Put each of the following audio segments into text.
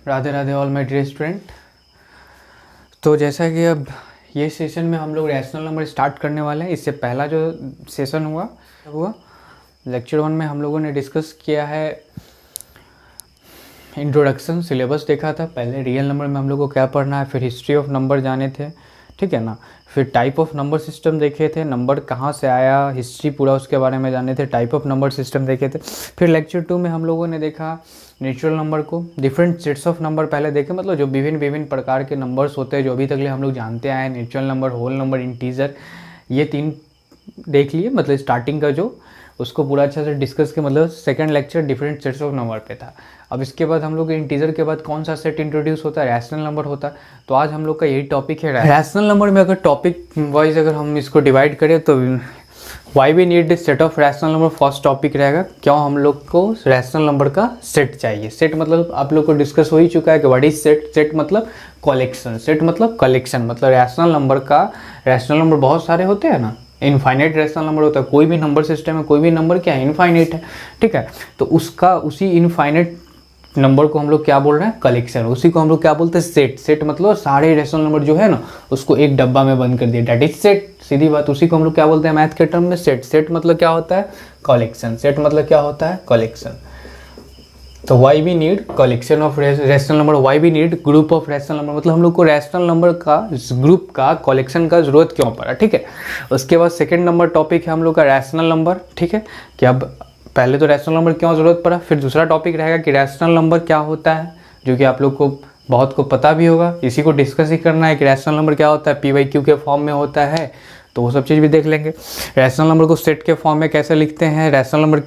Radhe Radhe all my dear student. तो जैसा कि अब ये सेशन में हम लोग रैशनल नंबर स्टार्ट करने वाले हैं। इससे पहला जो सेशन हुआ लेक्चर 1 में हम लोगों ने डिस्कस किया है इंट्रोडक्शन, सिलेबस देखा था। पहले रियल नंबर में हम लोग को क्या पढ़ना है, फिर हिस्ट्री ऑफ नंबर जाने थे, ठीक है ना। फिर टाइप ऑफ नंबर सिस्टम देखे थे, नंबर कहाँ से आया, हिस्ट्री पूरा उसके बारे में जाने थे, टाइप ऑफ नंबर सिस्टम देखे थे। फिर लेक्चर 2 में हम लोगों ने देखा नेचुरल नंबर को, डिफरेंट सेट्स ऑफ नंबर पहले देखे, मतलब जो विभिन्न प्रकार के नंबर्स होते हैं जो अभी तक हम लोग जानते आए, natural number, whole number, integer, ये 3 देख लिए। मतलब स्टार्टिंग का जो उसको पूरा अच्छा से डिस्कस के, मतलब second lecture different sets of number पे था। अब इसके बाद हम लोग इंटीजर के बाद कौन सा सेट इंट्रोड्यूस होता है, रैशनल नंबर होता है। तो आज हम लोग का यही टॉपिक है। रैशनल नंबर में अगर टॉपिक वाइज अगर हम इसको डिवाइड करें तो why we need set of rational number, first topic रहेगा। क्यों हम लोग को रैशनल नंबर का सेट चाहिए। सेट मतलब आप लोग को डिस्कस हो ही चुका है कि व्हाट इज सेट। सेट मतलब कलेक्शन, सेट मतलब कलेक्शन, मतलब रैशनल नंबर का, रैशनल नंबर बहुत सारे होते हैं ना, इनफाइनाइट रैशनल नंबर होता है। कोई भी नंबर सिस्टम में कोई भी नंबर क्या है, इनफाइनाइट है, ठीक है। तो उसका उसी इनफाइनाइट नंबर को हम लोग क्या बोल रहे हैं, कलेक्शन। उसी को हम लोग क्या बोलते हैं, सेट। सेट मतलब सारे रैशनल नंबर जो है ना उसको एक डब्बा में बंद कर दिया, डेट इज सेट, सीधी बात। उसी को हम लोग क्या बोलते हैं मैथ के टर्म में, सेट। सेट मतलब क्या होता है, कलेक्शन। सेट मतलब क्या होता है, कलेक्शन। तो why we need collection of rational number, why we need group of rational number, मतलब हम लोग को रैशनल नंबर का ग्रुप का कलेक्शन का जरूरत क्यों पड़ा, ठीक है। उसके बाद सेकंड नंबर टॉपिक है हम लोग का रैशनल नंबर, ठीक है। कि अब पहले तो रैशनल नंबर क्यों जरूरत पड़ा, फिर दूसरा टॉपिक रहेगा कि रैशनल नंबर क्या होता है, जो कि आप लोग को बहुत को पता भी होगा। इसी को डिस्कस ही करना है कि रैशनल नंबर क्या होता है, PYQ के फॉर्म में होता है, तो वो सब चीज़ भी देख लेंगे। रैशनल नंबर को सेट के फॉर्म में कैसे लिखते हैं, रैशनल नंबर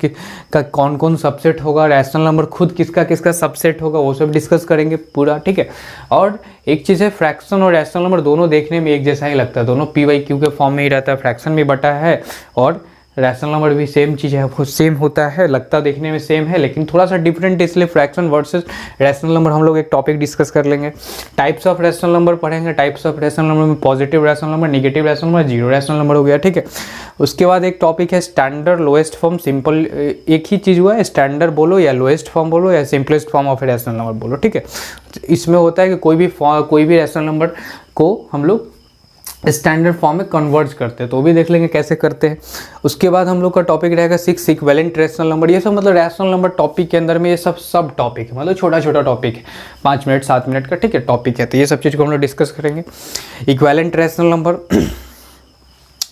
का कौन कौन सबसेट होगा, रैशनल नंबर खुद किसका किसका सबसेट होगा, वो सब डिस्कस करेंगे पूरा, ठीक है। और एक चीज़ है, फ्रैक्शन और रैशनल नंबर दोनों देखने में एक जैसा ही लगता है, दोनों PYQ के फॉर्म में ही रहता है। फ्रैक्शन भी बटा है और रैशनल नंबर भी सेम चीज़ है, वो सेम होता है, लगता देखने में सेम है लेकिन थोड़ा सा डिफरेंट, इसलिए फ्रैक्शन वर्सेस रैशनल नंबर हम लोग एक टॉपिक डिस्कस कर लेंगे। टाइप्स ऑफ रैशनल नंबर पढ़ेंगे। टाइप्स ऑफ रैशनल नंबर में positive rational number, negative rational number, zero rational number हो गया, ठीक है। उसके बाद एक टॉपिक है स्टैंडर्ड, लोएस्ट फॉर्म, सिंपल, एक ही चीज़ हुआ है, स्टैंडर्ड बोलो या लोएस्ट फॉर्म बोलो या simplest form of rational number बोलो, ठीक है। इसमें होता है कि कोई भी रैशनल नंबर को हम लोग स्टैंडर्ड फॉर्म में कन्वर्ज करते हैं, तो भी देख लेंगे कैसे करते हैं। उसके बाद हम लोग का टॉपिक रहेगा 6 इक्विवेलेंट रैशनल नंबर। ये सब मतलब रैशनल नंबर टॉपिक के अंदर में ये सब टॉपिक है, मतलब छोटा छोटा टॉपिक है, 5 मिनट 7 मिनट का, ठीक है, टॉपिक है। तो ये सब चीज़ को हम लोग डिस्कस करेंगे। इक्विवेलेंट रैशनल नंबर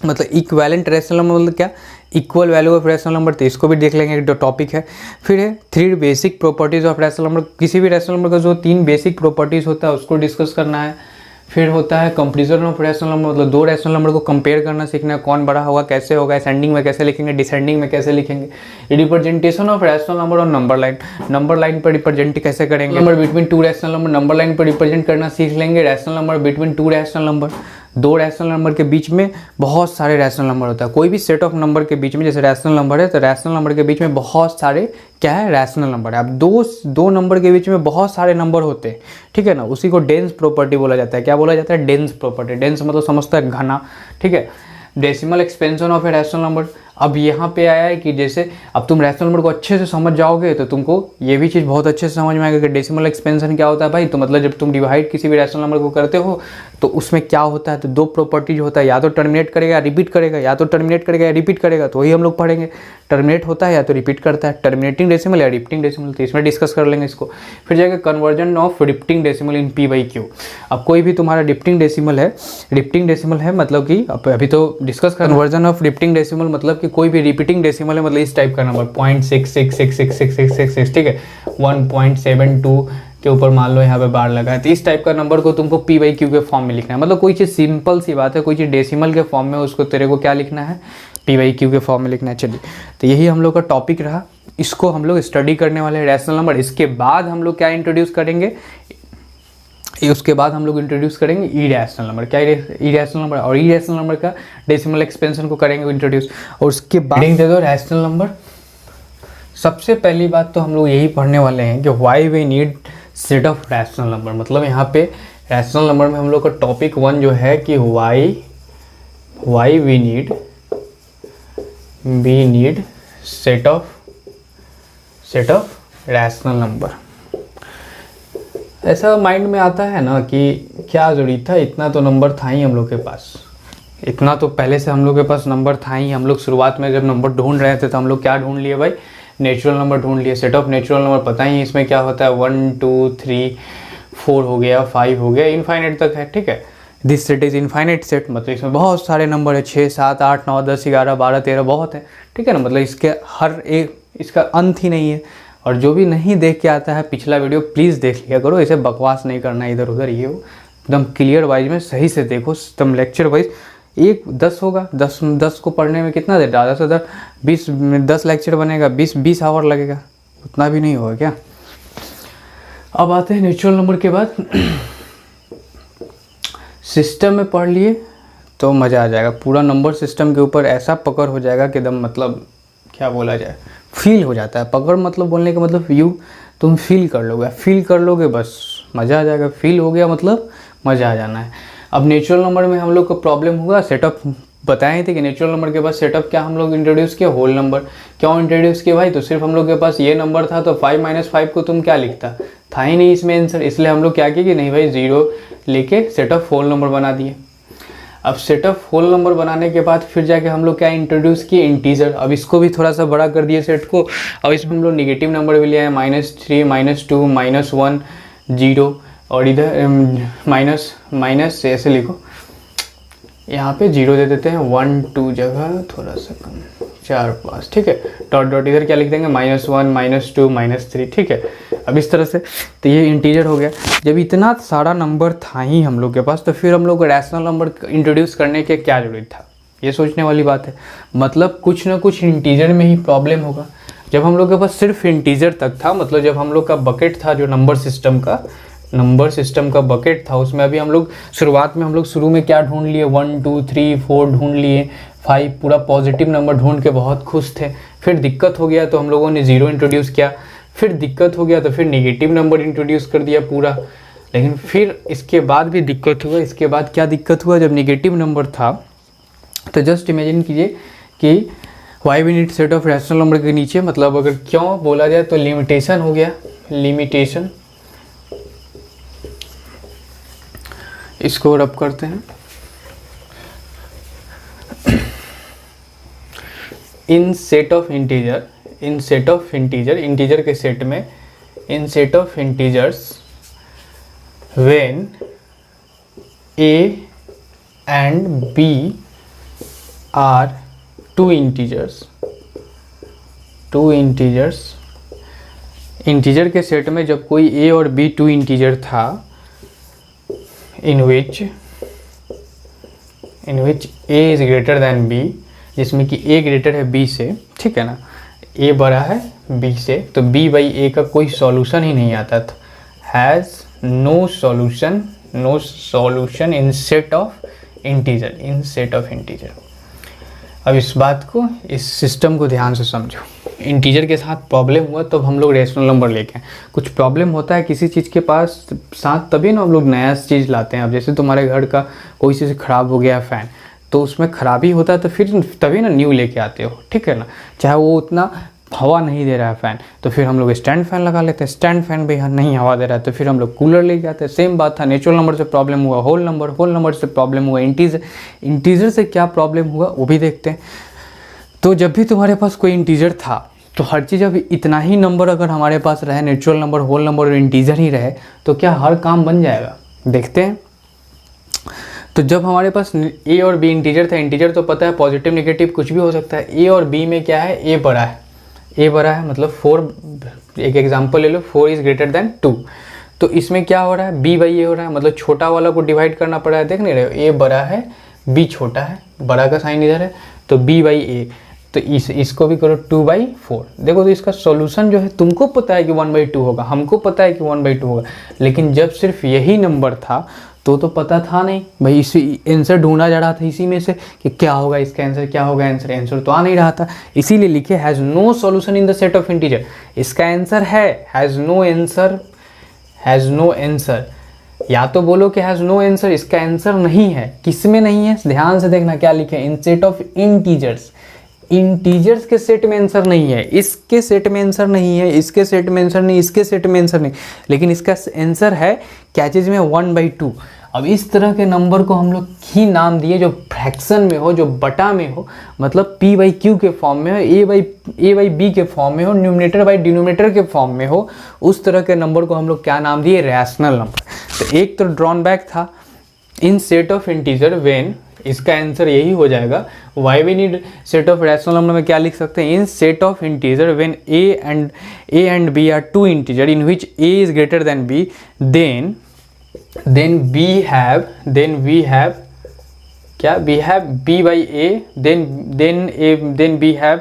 मतलब इक्विवेलेंट रैशनल नंबर मतलब क्या, equal value of rational number, तो इसको भी देख लेंगे, एक टॉपिक है। फिर है 3 basic properties of rational number. किसी भी रैशनल नंबर का जो 3 बेसिक प्रॉपर्टीज होता है उसको डिस्कस करना है। फिर होता है कंपैरिजन ऑफ रैशनल नंबर, मतलब 2 रैशनल नंबर को कंपेयर करना सीखना है, कौन बड़ा होगा, कैसे होगा, असेंडिंग में कैसे लिखेंगे, डिसेंडिंग में कैसे लिखेंगे। रिप्रेजेंटेशन ऑफ रैशनल नंबर और नंबर लाइन, नंबर लाइन पर रिप्रेजेंट कैसे करेंगे। Number between 2 rational number, number line पर रिप्रेजेंट करना सीख लेंगे। Rational number between 2 rational number, 2 rational number के बीच में बहुत सारे रैशनल नंबर होता है। कोई भी सेट ऑफ नंबर के बीच में, जैसे रैशनल नंबर है तो रैशनल नंबर के बीच में बहुत सारे क्या है, रैशनल नंबर है। अब दो नंबर के बीच में बहुत सारे नंबर होते हैं, ठीक है ना, उसी को डेंस प्रॉपर्टी बोला जाता है। क्या बोला जाता है, डेंस प्रॉपर्टी। डेंस मतलब समझता है घना, ठीक है। Decimal expansion of A rational number. अब यहाँ पे आया है कि जैसे अब तुम रैशनल नंबर को अच्छे से समझ जाओगे तो तुमको ये भी चीज़ बहुत अच्छे से समझ में आएगा कि डेसिमल एक्सपेंशन क्या होता है भाई। तो मतलब जब तुम डिवाइड किसी भी रैशनल नंबर को करते हो तो उसमें क्या होता है, तो 2 प्रॉपर्टीज होता है, या तो टर्मिनेट करेगा या रिपीट करेगा, या तो टर्मिनेट करेगा या रिपीट करेगा, तो वही हम लोग पढ़ेंगे। टर्मिनेट होता है या तो रिपीट करता है, टर्मिनेटिंग डेसिमल या रिपीटिंग डेसिमल, तो इसमें डिस्कस कर लेंगे इसको। फिर जाएगा conversion of repeating decimal in PYQ। अब कोई भी तुम्हारा रिपीटिंग डेसिमल है मतलब कि अभी तो discuss conversion of repeating decimal मतलब कि कोई भी रिपीटिंग डेसिमल है, मतलब इस टाइप का नंबर 0.666666, ठीक है, 1.72 के ऊपर मान लो यहाँ पे बार लगा है, तो इस टाइप का नंबर को तुमको PYQ के फॉर्म में लिखना है। मतलब कोई चीज़ सिंपल सी बात है, कोई चीज़ डेसिमल के फॉर्म में उसको तेरे को क्या लिखना है, PYQ के फॉर्म में लिखना है। चलिए, तो यही हम लोग का टॉपिक रहा, इसको हम लोग स्टडी करने वाले हैं रैशनल नंबर। इसके बाद हम लोग क्या इंट्रोड्यूस करेंगे, उसके बाद हम लोग इंट्रोड्यूस करेंगे ई रैशनल नंबर। क्या ई रैशनल नंबर, और ई रैशनल नंबर का डेसिमल एक्सपेंशन को करेंगे इंट्रोड्यूस। और उसके बाद दे दो रैशनल नंबर। सबसे पहली बात तो हम लोग यही पढ़ने वाले हैं कि why we need set of rational number. मतलब यहाँ पे रैशनल नंबर में हम लोग का टॉपिक 1 जो है कि why we need set of rational number. ऐसा माइंड में आता है ना कि क्या ज़रूरी था, इतना तो नंबर था ही हम लोग के पास, इतना तो पहले से हम लोग के पास नंबर था ही। हम लोग शुरुआत में जब नंबर ढूंढ रहे थे तो हम लोग क्या ढूंढ लिए भाई, नेचुरल नंबर ढूंढ लिए। सेट ऑफ नेचुरल नंबर पता ही इसमें क्या होता है, 1 2 3 4 हो गया, 5 हो गया, इनफाइनाइट तक है, ठीक है। This set is infinite set, मतलब इसमें बहुत सारे नंबर है, 6 7 8 9 10 11 12 13 बहुत है, ठीक है ना। मतलब इसके हर एक, इसका अंत ही नहीं है। और जो भी नहीं देख के आता है पिछला वीडियो प्लीज़ देख लिया करो, इसे बकवास नहीं करना इधर उधर, ये हो एकदम क्लियर वाइज में सही से देखो, एकदम लेक्चर वाइज। एक 10 होगा, 10 को पढ़ने में कितना देर, ज़्यादा से ज़्यादा 10 लेक्चर बनेगा, 20 आवर लगेगा, उतना भी नहीं होगा क्या। अब आते हैं नेचुरल नंबर के बाद। सिस्टम में पढ़ लिए तो मज़ा आ जाएगा, पूरा नंबर सिस्टम के ऊपर ऐसा पकड़ हो जाएगा कि एकदम मतलब क्या बोला जाए, फील हो जाता है। पकड़ मतलब बोलने का मतलब तुम फील कर लोगे बस मज़ा आ जाएगा। फील हो गया मतलब मज़ा आ जाना है। अब नेचुरल नंबर में हम लोग को प्रॉब्लम होगा, सेटअप बताए थे कि नेचुरल नंबर के बाद सेटअप क्या हम लोग इंट्रोड्यूस किया, होल नंबर। क्यों इंट्रोड्यूस किया भाई, तो सिर्फ हम लोग के पास ये नंबर था तो 5 - 5 को तुम क्या लिखता, था ही नहीं इसमें आंसर, इसलिए हम लोग क्या किए कि नहीं भाई 0 लेके सेटअप होल नंबर बना दिए। अब सेटअप होल नंबर बनाने के बाद फिर जाके हम लोग क्या इंट्रोड्यूस किए, इंटीजर। अब इसको भी थोड़ा सा बड़ा कर दिए सेट को। अब इसमें हम लोग निगेटिव नंबर भी ले आए, -3 -2 -1 0, और इधर माइनस से ऐसे लिखो, यहाँ पे 0 दे देते हैं, 1 2 जगह थोड़ा सा कम, 4 5, ठीक है। डॉट डॉट इधर क्या लिख देंगे, -1 -2 -3, ठीक है। अब इस तरह से तो ये इंटीजर हो गया। जब इतना सारा नंबर था ही हम लोग के पास तो फिर हम लोग को रैशनल नंबर इंट्रोड्यूस करने के क्या जरूरत था, ये सोचने वाली बात है। मतलब कुछ ना कुछ इंटीजर में ही प्रॉब्लम होगा। जब हम लोग के पास सिर्फ इंटीजर तक था, मतलब जब हम लोग का बकेट था जो नंबर सिस्टम का बकेट था, उसमें अभी हम लोग शुरुआत में शुरू में क्या ढूंढ लिए, 1 2 3 4 ढूंढ लिए, 5 पूरा पॉजिटिव नंबर ढूंढ के बहुत खुश थे। फिर दिक्कत हो गया तो हम लोगों ने 0 इंट्रोड्यूस किया, फिर दिक्कत हो गया तो फिर नेगेटिव नंबर इंट्रोड्यूस कर दिया पूरा। लेकिन फिर इसके बाद भी दिक्कत हुआ। इसके बाद क्या दिक्कत हुआ, जब नेगेटिव नंबर था तो जस्ट इमेजिन कीजिए कि why we need set of rational number के नीचे, मतलब अगर क्यों बोला जाए तो लिमिटेशन हो गया, लिमिटेशन। इसको रब करते हैं, इन सेट ऑफ इंटीजर के सेट में, इन set of integers when a and b are two integers, integer के सेट में जब कोई a और b 2 इंटीजर था, in which a is greater than b, जिसमें कि a ग्रेटर है b से, ठीक है ना, a बड़ा है b से, तो b बाई a का कोई सॉल्यूशन ही नहीं आता था, has no solution in set of integer. अब इस बात को, इस सिस्टम को ध्यान से समझो। इंटीजर के साथ प्रॉब्लम हुआ तो हम लोग रेशनल नंबर लेके आए। कुछ प्रॉब्लम होता है किसी चीज़ के पास साथ, तभी ना हम लोग नया चीज़ लाते हैं। अब जैसे तुम्हारे घर का कोई चीज़ ख़राब हो गया फ़ैन, तो उसमें ख़राबी होता है तो फिर तभी ना न्यू लेके आते हो, ठीक है ना। चाहे वो उतना हवा नहीं दे रहा है फ़ैन, तो फिर हम लोग स्टैंड फ़ैन लगा लेते हैं। स्टैंड फ़ैन भी नहीं हवा दे रहा है तो फिर हम लोग कूलर लेके आते हैं। सेम बात था, नेचुरल नंबर से प्रॉब्लम हुआ, होल नंबर से प्रॉब्लम हुआ, इंटीजर से क्या प्रॉब्लम हुआ वो भी देखते हैं। तो जब भी तुम्हारे पास कोई इंटीजर था तो हर चीज़, अब इतना ही नंबर अगर हमारे पास रहे, नेचुरल नंबर, होल नंबर और इंटीजर ही रहे, तो क्या हर काम बन जाएगा, देखते हैं। तो जब हमारे पास a और b इंटीजर था, इंटीजर तो पता है पॉजिटिव नेगेटिव कुछ भी हो सकता है। a और b में क्या है, a बड़ा है मतलब 4, एक एग्जांपल ले लो, 4 इज़ ग्रेटर देन 2, तो इसमें क्या हो रहा है, b बाई a हो रहा है, मतलब छोटा वाला को डिवाइड करना पड़ा है, देख नहीं रहे हो, a बड़ा है b छोटा है, बड़ा का साइन इधर है, तो b बाई a, तो इसको भी करो 2/4। देखो तो इसका सॉल्यूशन जो है, तुमको पता है कि 1/2 होगा, हमको पता है कि 1/2 होगा, लेकिन जब सिर्फ यही नंबर था तो पता था नहीं भाई, इसी आंसर ढूंढा जा रहा था इसी में से कि क्या होगा इसका आंसर, क्या होगा आंसर तो आ नहीं रहा था, इसीलिए लिखे has no solution in the set of integer. इसका आंसर है हैज़ नो आंसर, या तो बोलो कि हैज़ नो आंसर, इसका आंसर नहीं है। किस में नहीं है, ध्यान से देखना क्या लिखे, इन सेट ऑफ इंटीजर्स, इंटीजर्स के सेट में आंसर नहीं है, इसके सेट में आंसर नहीं है, इसके सेट में आंसर नहीं, इसके सेट में आंसर नहीं, लेकिन इसका आंसर है क्या चीज़ में 1/2। अब इस तरह के नंबर को हम लोग ही नाम दिए जो फ्रैक्शन में हो, जो बटा में हो, मतलब p/q के फॉर्म में हो, a/b के फॉर्म में हो, न्यूमरेटर बाई डिनोमिनेटर के फॉर्म में हो, उस तरह के नंबर को हम लोग क्या नाम दिए, रैशनल नंबर। तो एक तो ड्रॉन बैक था in set of integer when, इसका आंसर यही हो जाएगा। Why we need set of rational number में क्या लिख सकते हैं, in set of integer when a and b are two integer in which a is greater than b, then we have क्या, we have b/a, then we have,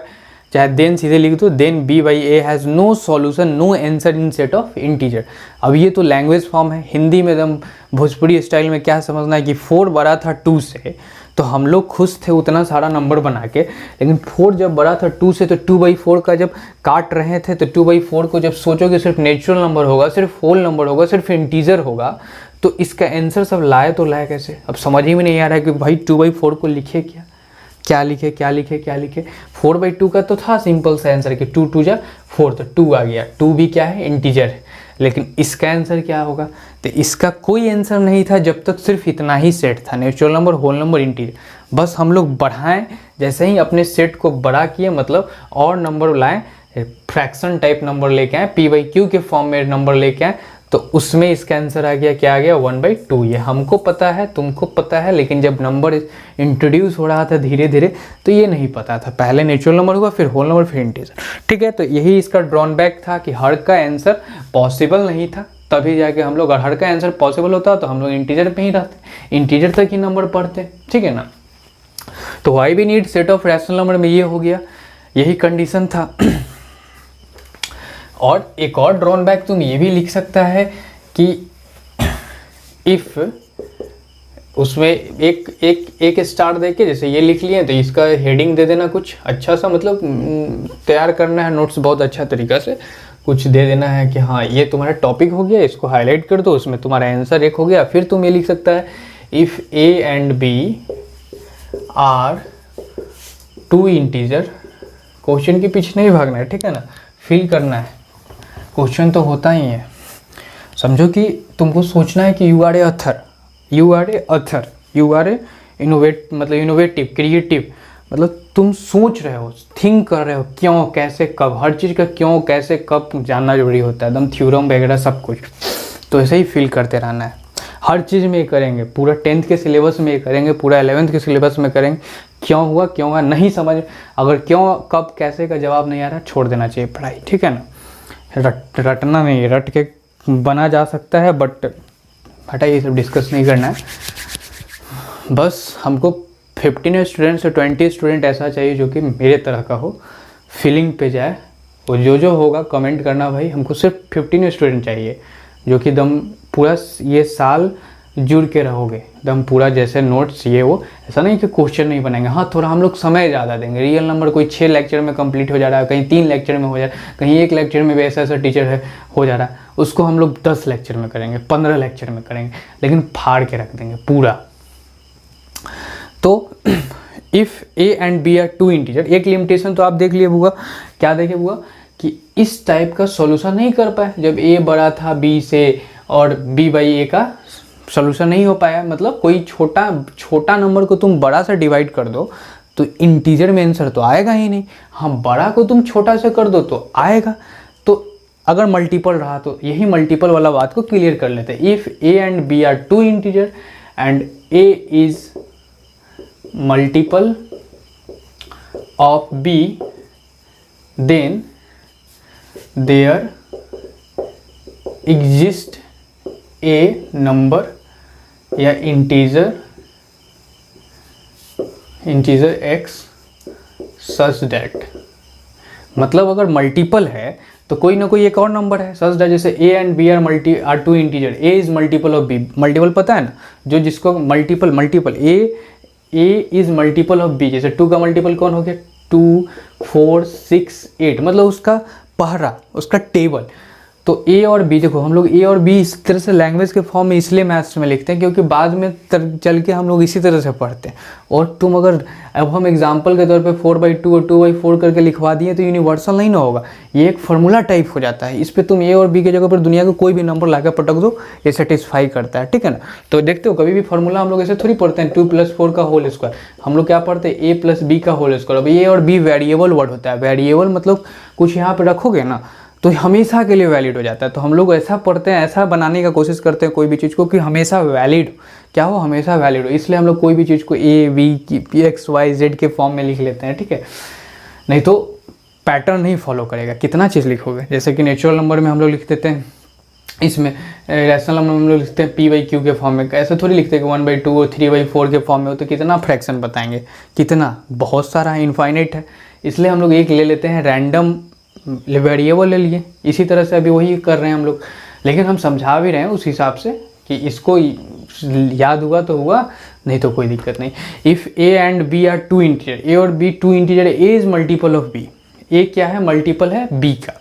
चाहे then सीधे लिख दो, then b/a has no solution, no answer in set of integer। अब ये तो language form है, हिंदी में एकदम भोजपुरी स्टाइल में क्या समझना है कि 4 बड़ा था 2 से, तो हम लोग खुश थे उतना सारा नंबर बना के, लेकिन 4 जब बड़ा था 2 से, तो 2/4 का जब काट रहे थे, तो 2/4 को जब सोचोगे सिर्फ नेचुरल नंबर होगा, सिर्फ होल नंबर होगा, सिर्फ इंटीजर होगा, तो इसका आंसर सब लाए तो लाए कैसे। अब समझ ही में नहीं आ रहा है कि भाई 2/4 को लिखे क्या लिखे 4/2 का तो था सिंपल सा आंसर कि 2 × 2 = 4, तो 2 आ गया। 2 भी क्या है, इंटीजर है, लेकिन इसका आंसर क्या होगा, तो इसका कोई आंसर नहीं था जब तक सिर्फ इतना ही सेट था, natural number, whole number, integer. बस हम लोग बढ़ाएं, जैसे ही अपने सेट को बड़ा किए, मतलब और नंबर लाएं, फ्रैक्शन टाइप नंबर लेके आए, p/q के फॉर्म में नंबर लेके आए, तो उसमें इसका आंसर आ गया, क्या आ गया, 1/2। ये हमको पता है, तुमको पता है, लेकिन जब नंबर इंट्रोड्यूस हो रहा था धीरे धीरे, तो ये नहीं पता था, पहले नेचुरल नंबर हुआ, फिर होल नंबर, फिर इंटीजर। ठीक है, तो यही इसका ड्रॉन बैक था कि हर का आंसर पॉसिबल नहीं था, तभी जाके हम लोग, अगर हर का आंसर पॉसिबल होता तो हम लोग इंटीजर पे ही रहते, इंटीजर तक ही नंबर पढ़ते। ठीक है ना, तो why we need set of rational number में ये हो गया, यही कंडीशन था। और एक और ड्रॉन बैक तुम ये भी लिख सकता है कि इफ़ उसमें एक स्टार देके, जैसे ये लिख लिए, तो इसका हेडिंग दे देना कुछ अच्छा सा, मतलब तैयार करना है नोट्स बहुत अच्छा तरीका से, कुछ दे देना है कि हाँ ये तुम्हारा टॉपिक हो गया, इसको हाईलाइट कर दो, उसमें तुम्हारा आंसर एक हो गया। फिर तुम ये लिख सकता है, if a and b are 2 integer, question के पीछे नहीं भागना है, ठीक है ना, फिल करना है, क्वेश्चन तो होता ही है। समझो कि तुमको सोचना है कि you are a innovative, creative, मतलब तुम सोच रहे हो, थिंक कर रहे हो, क्यों, कैसे, कब, हर चीज़ का क्यों, कैसे, कब जानना जरूरी होता है, एकदम थ्योरम वगैरह सब कुछ। तो ऐसे ही फील करते रहना है, हर चीज़ में ये करेंगे, पूरा 10th के सिलेबस में ये करेंगे, पूरा 11th के सिलेबस में करेंगे। क्यों हुआ नहीं समझ, अगर क्यों, कब, कैसे का जवाब नहीं आ रहा, छोड़ देना चाहिए पढ़ाई। ठीक है ना, रटना नहीं, रट के बना जा सकता है, बट हटा, ये सब डिस्कस नहीं करना है। बस हमको 15 स्टूडेंट से 20 स्टूडेंट ऐसा चाहिए जो कि मेरे तरह का हो, फीलिंग पे जाए, और जो होगा कमेंट करना भाई। हमको सिर्फ 15 स्टूडेंट चाहिए जो कि दम पूरा ये साल जुड़ के रहोगे, दम पूरा, जैसे नोट्स ये वो, ऐसा नहीं कि क्वेश्चन नहीं बनाएंगे, हाँ थोड़ा हम लोग समय ज़्यादा देंगे। रियल नंबर कोई 6 लेक्चर में कंप्लीट हो जा रहा है, कहीं 3 लेक्चर में हो जा रहा है, कहीं 1 लेक्चर में भी ऐसा टीचर है हो जा रहा है, उसको हम लोग 10 लेक्चर में करेंगे, 15 लेक्चर में करेंगे, लेकिन फाड़ के रख देंगे पूरा। तो if a and b are 2 integer, एक लिमिटेशन तो आप देख लिए होगा, क्या देखे हुआ कि इस टाइप का सॉल्यूशन नहीं कर पाए, जब a बड़ा था b से और b/a का सॉल्यूशन नहीं हो पाया, मतलब कोई छोटा नंबर को तुम बड़ा सा डिवाइड कर दो तो इंटीजर में आंसर तो आएगा ही नहीं। हाँ, बड़ा को तुम छोटा से कर दो तो आएगा। तो अगर मल्टीपल रहा तो यही मल्टीपल वाला बात को क्लियर कर लेते हैं। If a and b are 2 integer and a is multiple of b, then there exist a number या इंटीजर x सच दैट, मतलब अगर मल्टीपल है तो कोई ना कोई एक और नंबर है सच दैट, जैसे a and b are 2 integer, a is multiple of b, multiple पता है ना, जो जिसको multiple a is multiple of b, जैसे 2 का मल्टीपल कौन हो गया, 2, 4, 6, 8, मतलब उसका पहरा, उसका टेबल। तो ए और बी, देखो हम लोग ए और बी इस तरह से लैंग्वेज के फॉर्म में इसलिए मैथ्स में लिखते हैं क्योंकि बाद में चल के हम लोग इसी तरह से पढ़ते हैं। और तुम अगर अब हम एग्जांपल के तौर पे 4/2 और 2/4 करके लिखवा दिए तो यूनिवर्सल नहीं ना होगा, ये एक फार्मूला टाइप हो जाता है। इस पर तुम ए और बी की जगह पर दुनिया का कोई भी नंबर ला कर पटक दो, ये सेटिस्फाई करता है, ठीक है ना। तो देखते हो कभी भी फार्मूला हम लोग ऐसे थोड़ी पढ़ते हैं 2 + 4 का होल स्क्वायर, हम लोग क्या पढ़ते हैं a + b का होल स्क्वायर। अब ए और बी वेरिएबल वर्ड होता है, वेरिएबल मतलब कुछ यहाँ पे रखोगे ना तो हमेशा के लिए वैलिड हो जाता है। तो हम लोग ऐसा पढ़ते हैं, ऐसा बनाने का कोशिश करते हैं कोई भी चीज़ को कि हमेशा वैलिड क्या हो, हमेशा वैलिड हो। इसलिए हम लोग कोई भी चीज़ को A B X Y Z के फॉर्म में लिख लेते हैं, ठीक है। नहीं तो पैटर्न नहीं फॉलो करेगा, कितना चीज़ लिखोगे। जैसे कि नेचुरल नंबर में हम लोग लिख देते हैं, इसमें रैशनल नंबर में हम लोग लिखते हैं p/q के फॉर्म में, ऐसे थोड़ी लिखते हैं कि 1/2 और 3/4 के फॉर्म में हो। तो कितना फ्रैक्शन बताएंगे, कितना, बहुत सारा है, इनफाइनाइट है। इसलिए हम लोग एक ले लेते हैं रैंडम वेरिएबल ले लिए। इसी तरह से अभी वही कर रहे हैं हम लोग, लेकिन हम समझा भी रहे हैं उस हिसाब से कि इसको याद हुआ तो हुआ, नहीं तो कोई दिक्कत नहीं। If A and B are 2 integer, A और B 2 integer, A is multiple of B, A क्या है, मल्टीपल है बी का,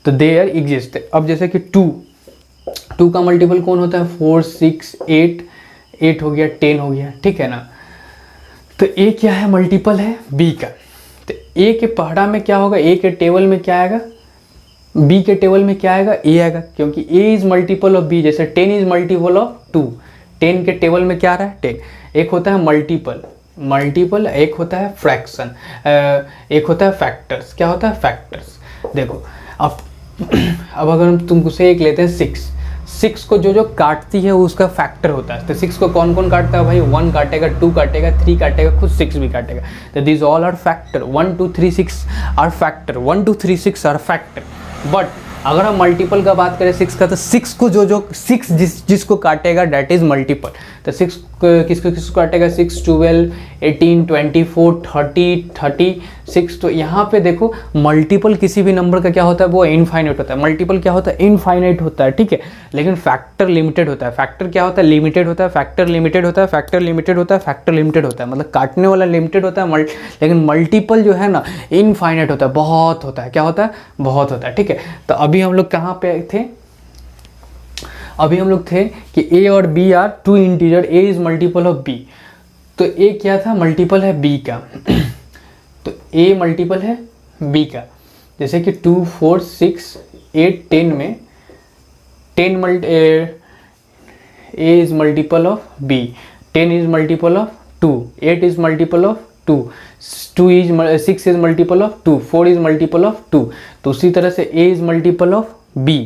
तो देयर एग्जिस्ट। अब जैसे कि 2 का मल्टीपल कौन होता है, 4 6 8, 8 हो गया, 10 हो गया, ठीक है ना। तो ए क्या है, मल्टीपल है बी का। तो ए के पहाड़ा में क्या होगा, ए के टेबल में क्या आएगा, बी के टेबल में क्या आएगा, ए आएगा, क्योंकि ए इज मल्टीपल ऑफ बी। जैसे 10 इज मल्टीपल ऑफ 2, 10 के टेबल में क्या आ रहा है, 10। एक होता है मल्टीपल, एक होता है फ्रैक्शन, एक होता है फैक्टर्स। क्या होता है, फैक्टर्स। देखो अब अगर हम तुमसे एक लेते हैं 6 को जो काटती है उसका फैक्टर होता है। तो 6 को कौन कौन काटता है भाई, 1 काटेगा, 2 काटेगा, 3 काटेगा, खुद 6 भी काटेगा। तो this all are factor, 1 2 3 6 are factor, 1 2 3 6 are factor. But अगर हम मल्टीपल का बात करें 6 का, तो 6 को जो 6 जिसको काटेगा डैट इज मल्टीपल। तो 6 किसको काटेगा, 6 12 18 24 30 36। तो यहाँ पे देखो मल्टीपल किसी भी नंबर का क्या होता है, वो इनफाइनाइट होता है। मल्टीपल क्या होता है, इनफाइनाइट होता है, ठीक है। लेकिन फैक्टर लिमिटेड होता है। फैक्टर क्या होता है, लिमिटेड होता है। फैक्टर लिमिटेड होता है, फैक्टर लिमिटेड होता है, फैक्टर लिमिटेड होता है, मतलब काटने वाला लिमिटेड होता है। लेकिन मल्टीपल जो है ना, इनफाइनाइट होता है, बहुत होता है। क्या होता है, बहुत होता है, ठीक है। तो अभी हम लोग कहाँ पे थे, अभी हम लोग थे कि a और b are 2 integer, a is multiple of b। तो a क्या था, मल्टीपल है b का। तो a मल्टीपल है b का। जैसे कि 2 4 6 8 10 में 10 a is multiple of b, 10 is multiple of 2, 8 is multiple of 2, 6 is multiple of 2, 4 is multiple of 2। तो उसी तरह से a is multiple of b।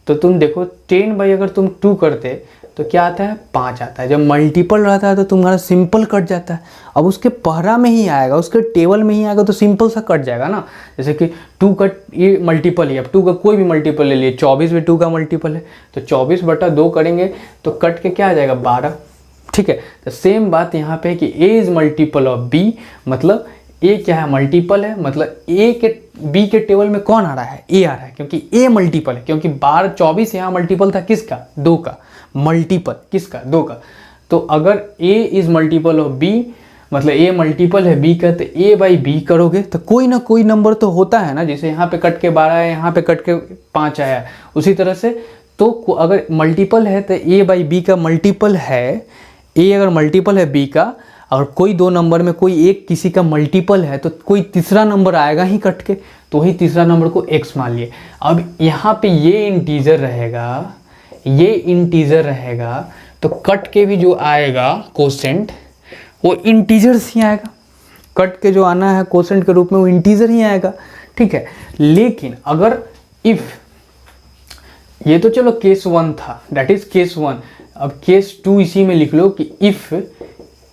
तो तुम देखो 10 बाई अगर तुम 2 करते तो क्या आता है, 5 आता है। जब मल्टीपल रहता है तो तुम्हारा सिंपल कट जाता है। अब उसके पहरा में ही आएगा, उसके टेबल में ही आएगा, तो सिंपल सा कट जाएगा ना। जैसे कि 2 का ये मल्टीपल है, अब 2 का कोई भी मल्टीपल ले लिए, 24 भी 2 का मल्टीपल है, तो 24/2 करेंगे तो कट के क्या आ जाएगा, 12, ठीक है। तो सेम बात यहाँ पे है कि a is multiple of b, मतलब a क्या है, मल्टीपल है, मतलब a के b के टेबल में कौन आ रहा है, a आ रहा है, क्योंकि a मल्टीपल है। क्योंकि 24 यहाँ मल्टीपल था किसका, 2 का, मल्टीपल किसका, 2 का। तो अगर a is multiple of b, मतलब a मल्टीपल है b का, तो a/b करोगे तो कोई ना कोई नंबर तो होता है ना। जैसे यहाँ पे कट के 12 है, यहाँ पे कट के 5 आया, उसी तरह से तो अगर मल्टीपल है तो a/b का मल्टीपल है, a अगर मल्टीपल है b का, और कोई 2 नंबर में कोई एक किसी का मल्टीपल है, तो कोई तीसरा नंबर आएगा ही कट के, तो वही तीसरा नंबर को x मान लिए। अब यहाँ पे ये इंटीजर रहेगा, ये इंटीजर रहेगा, तो कट के भी जो आएगा कोसेंट वो इंटीजर्स ही आएगा। कट के जो आना है कोसेंट के रूप में वो इंटीजर ही आएगा, ठीक है। लेकिन अगर इफ़, ये तो चलो केस 1 था, दैट इज केस 1। अब केस 2 इसी में लिख लो कि if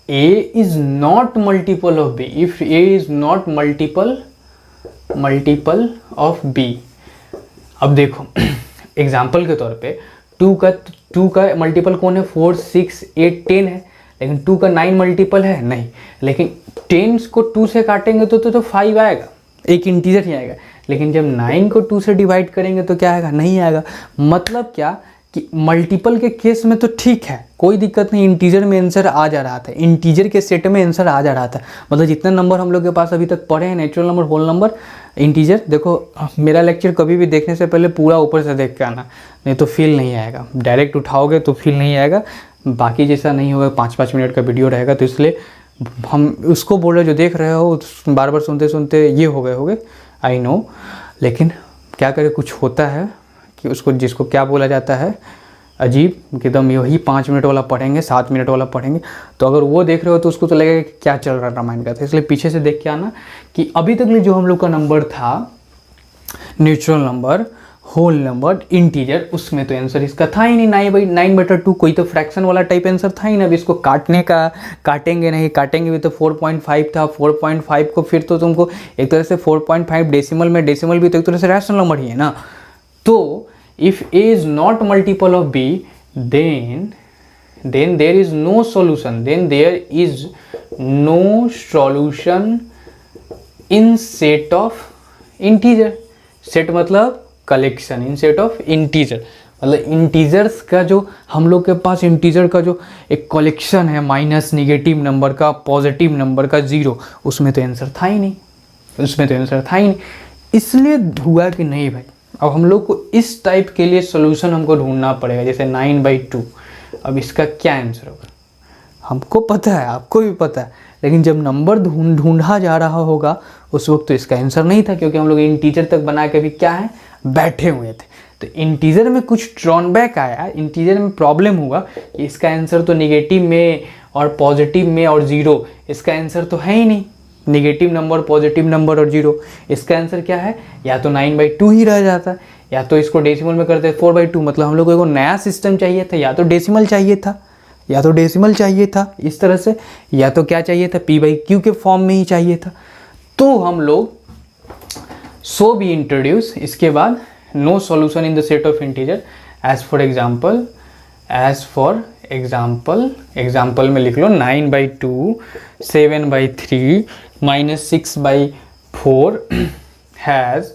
a is not multiple of b, if a is not multiple of b। अब देखो एग्जाम्पल के तौर पे 2 का मल्टीपल कौन है, 4 6 8 10 है, लेकिन 2 का 9 मल्टीपल है नहीं। लेकिन 10 को 2 से काटेंगे तो 5 आएगा, एक इंटीजर ही आएगा। लेकिन जब 9 को 2 से डिवाइड करेंगे तो क्या आएगा, नहीं आएगा। मतलब क्या कि मल्टीपल के केस में तो ठीक है, कोई दिक्कत नहीं, इंटीजर में आंसर आ जा रहा था, इंटीजर के सेट में आंसर आ जा रहा था। मतलब जितने नंबर हम लोग के पास अभी तक पढ़े हैं, natural number, whole number, integer, देखो मेरा लेक्चर कभी भी देखने से पहले पूरा ऊपर से देख के आना, नहीं तो फील नहीं आएगा। डायरेक्ट उठाओगे तो फील नहीं आएगा, बाकी जैसा नहीं होगा, 5-5 मिनट का वीडियो रहेगा। तो इसलिए हम उसको बोल रहे, जो देख रहे हो बार बार सुनते सुनते ये हो गए आई नो, लेकिन क्या करें, कुछ होता है कि उसको, जिसको क्या बोला जाता है, अजीब, एकदम यही 5 मिनट वाला पढ़ेंगे, 7 मिनट वाला पढ़ेंगे, तो अगर वो देख रहे हो तो उसको तो लगेगा कि क्या चल रहा है रामायण का। तो इसलिए पीछे से देख के आना कि अभी तक जो हम लोग का नंबर था, natural number, whole number, integer, उसमें तो आंसर इसका था ही नहीं, 9/2, कोई तो फ्रैक्शन वाला टाइप आंसर था ही ना। अब इसको काटेंगे भी तो 4.5 था, 4.5 को फिर तो तुमको एक तरह से 4.5 डेसिमल में, डेसिमल भी तो एक तरह से रैशनल नंबर ही है ना। तो if a is not multiple of b, then there is no solution, then there is no solution in set of integer। Set मतलब collection, in set of integer, मतलब इंटीजर्स का जो हम लोग के पास, इंटीजर का जो एक कलेक्शन है, माइनस, निगेटिव नंबर का, पॉजिटिव नंबर का, 0, उसमें तो आंसर था ही नहीं, इसलिए हुआ कि नहीं भाई, अब हम लोग को इस टाइप के लिए सोल्यूशन हमको ढूंढना पड़ेगा। जैसे 9/2, अब इसका क्या आंसर होगा, हमको पता है, आपको भी पता है, लेकिन जब नंबर ढूंढा जा रहा होगा उस वक्त तो इसका आंसर नहीं था, क्योंकि हम लोग इंटीजर तक बना के भी क्या है, बैठे हुए थे। तो इंटीजर में कुछ ड्रॉनबैक आया, इंटीजर में प्रॉब्लम हुआ कि इसका आंसर तो निगेटिव में और पॉजिटिव में और 0, इसका आंसर तो है ही नहीं, निगेटिव नंबर, पॉजिटिव नंबर और 0, इसका आंसर क्या है, या तो 9/2 ही रह जाता, या तो इसको डेसिमल में करते 4/2। मतलब हम लोग को एक नया सिस्टम चाहिए था, या तो डेसिमल चाहिए था, इस तरह से, या तो क्या चाहिए था, p/q के फॉर्म में ही चाहिए था। तो हम लोग सो बी इंट्रोड्यूस, इसके बाद no solution in the set of integer, as for example में लिख लो 9/2, 7/3 -6/4 हैज़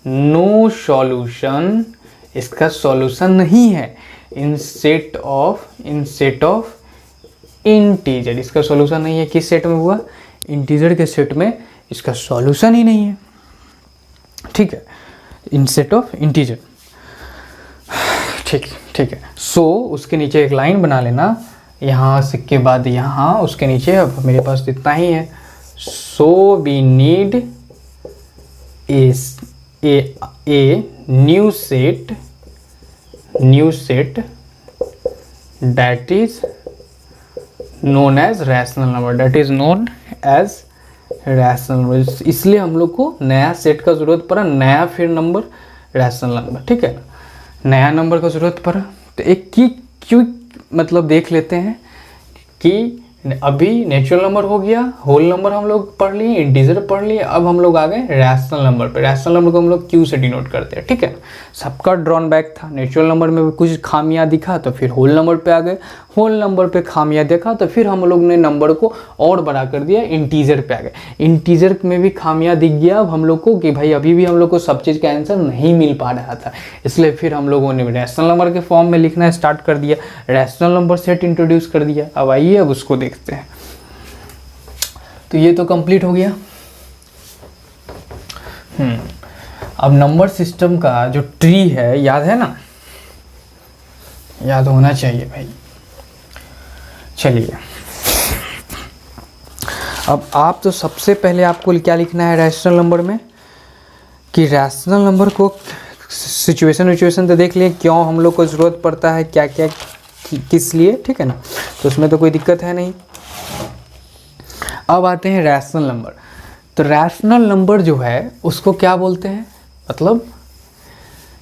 नो सॉल्यूशन, इसका सॉल्यूशन नहीं है इन सेट ऑफ इंटीजर, इसका सॉल्यूशन नहीं है। किस सेट में हुआ, इंटीजर के सेट में इसका सॉल्यूशन ही नहीं है, ठीक है, इन सेट ऑफ इंटीजर, ठीक है। सो उसके नीचे एक लाइन बना लेना, यहाँ से के बाद यहाँ, उसके नीचे, अब मेरे पास इतना ही है। So we need a new set that is known as rational number, इसलिए हम लोग को नया सेट का जरूरत पड़ा, नया फिर नंबर, रैशनल नंबर, ठीक है, नया नंबर का जरूरत पड़ा। तो एक की क्यों मतलब देख लेते हैं कि अभी नेचुरल नंबर हो गया, होल नंबर हम लोग पढ़ लिए, इंटीजर पढ़ लिए, अब हम लोग आ गए रैशनल नंबर पे। रैशनल नंबर को हम लोग क्यू से डिनोट करते हैं, ठीक है। सबका ड्रॉन बैक था, नेचुरल नंबर में भी कुछ खामियां दिखा तो फिर होल नंबर पे आ गए, होल नंबर पे खामियां देखा तो फिर हम लोग ने नंबर को और बड़ा कर दिया, इंटीजर पे आ गए। इंटीजर में भी खामियां दिख गया अब हम लोग को कि भाई अभी भी हम लोग को सब चीज़ का आंसर नहीं मिल पा रहा था, इसलिए फिर हम लोगों ने रैशनल नंबर के फॉर्म में लिखना स्टार्ट कर दिया, रैशनल नंबर सेट इंट्रोड्यूस कर दिया। अब आइए अब उसको देखते हैं। तो ये तो कंप्लीट हो गया। अब नंबर सिस्टम का जो ट्री है, याद है ना, याद होना चाहिए भाई। चलिए अब आप तो सबसे पहले आपको क्या लिखना है रैशनल नंबर में, कि रैशनल नंबर को सिचुएशन तो देख लिए क्यों हम लोग को ज़रूरत पड़ता है, क्या क्या किस लिए, ठीक है ना, तो उसमें तो कोई दिक्कत है नहीं। अब आते हैं रैशनल नंबर। तो रैशनल नंबर जो है उसको क्या बोलते हैं, मतलब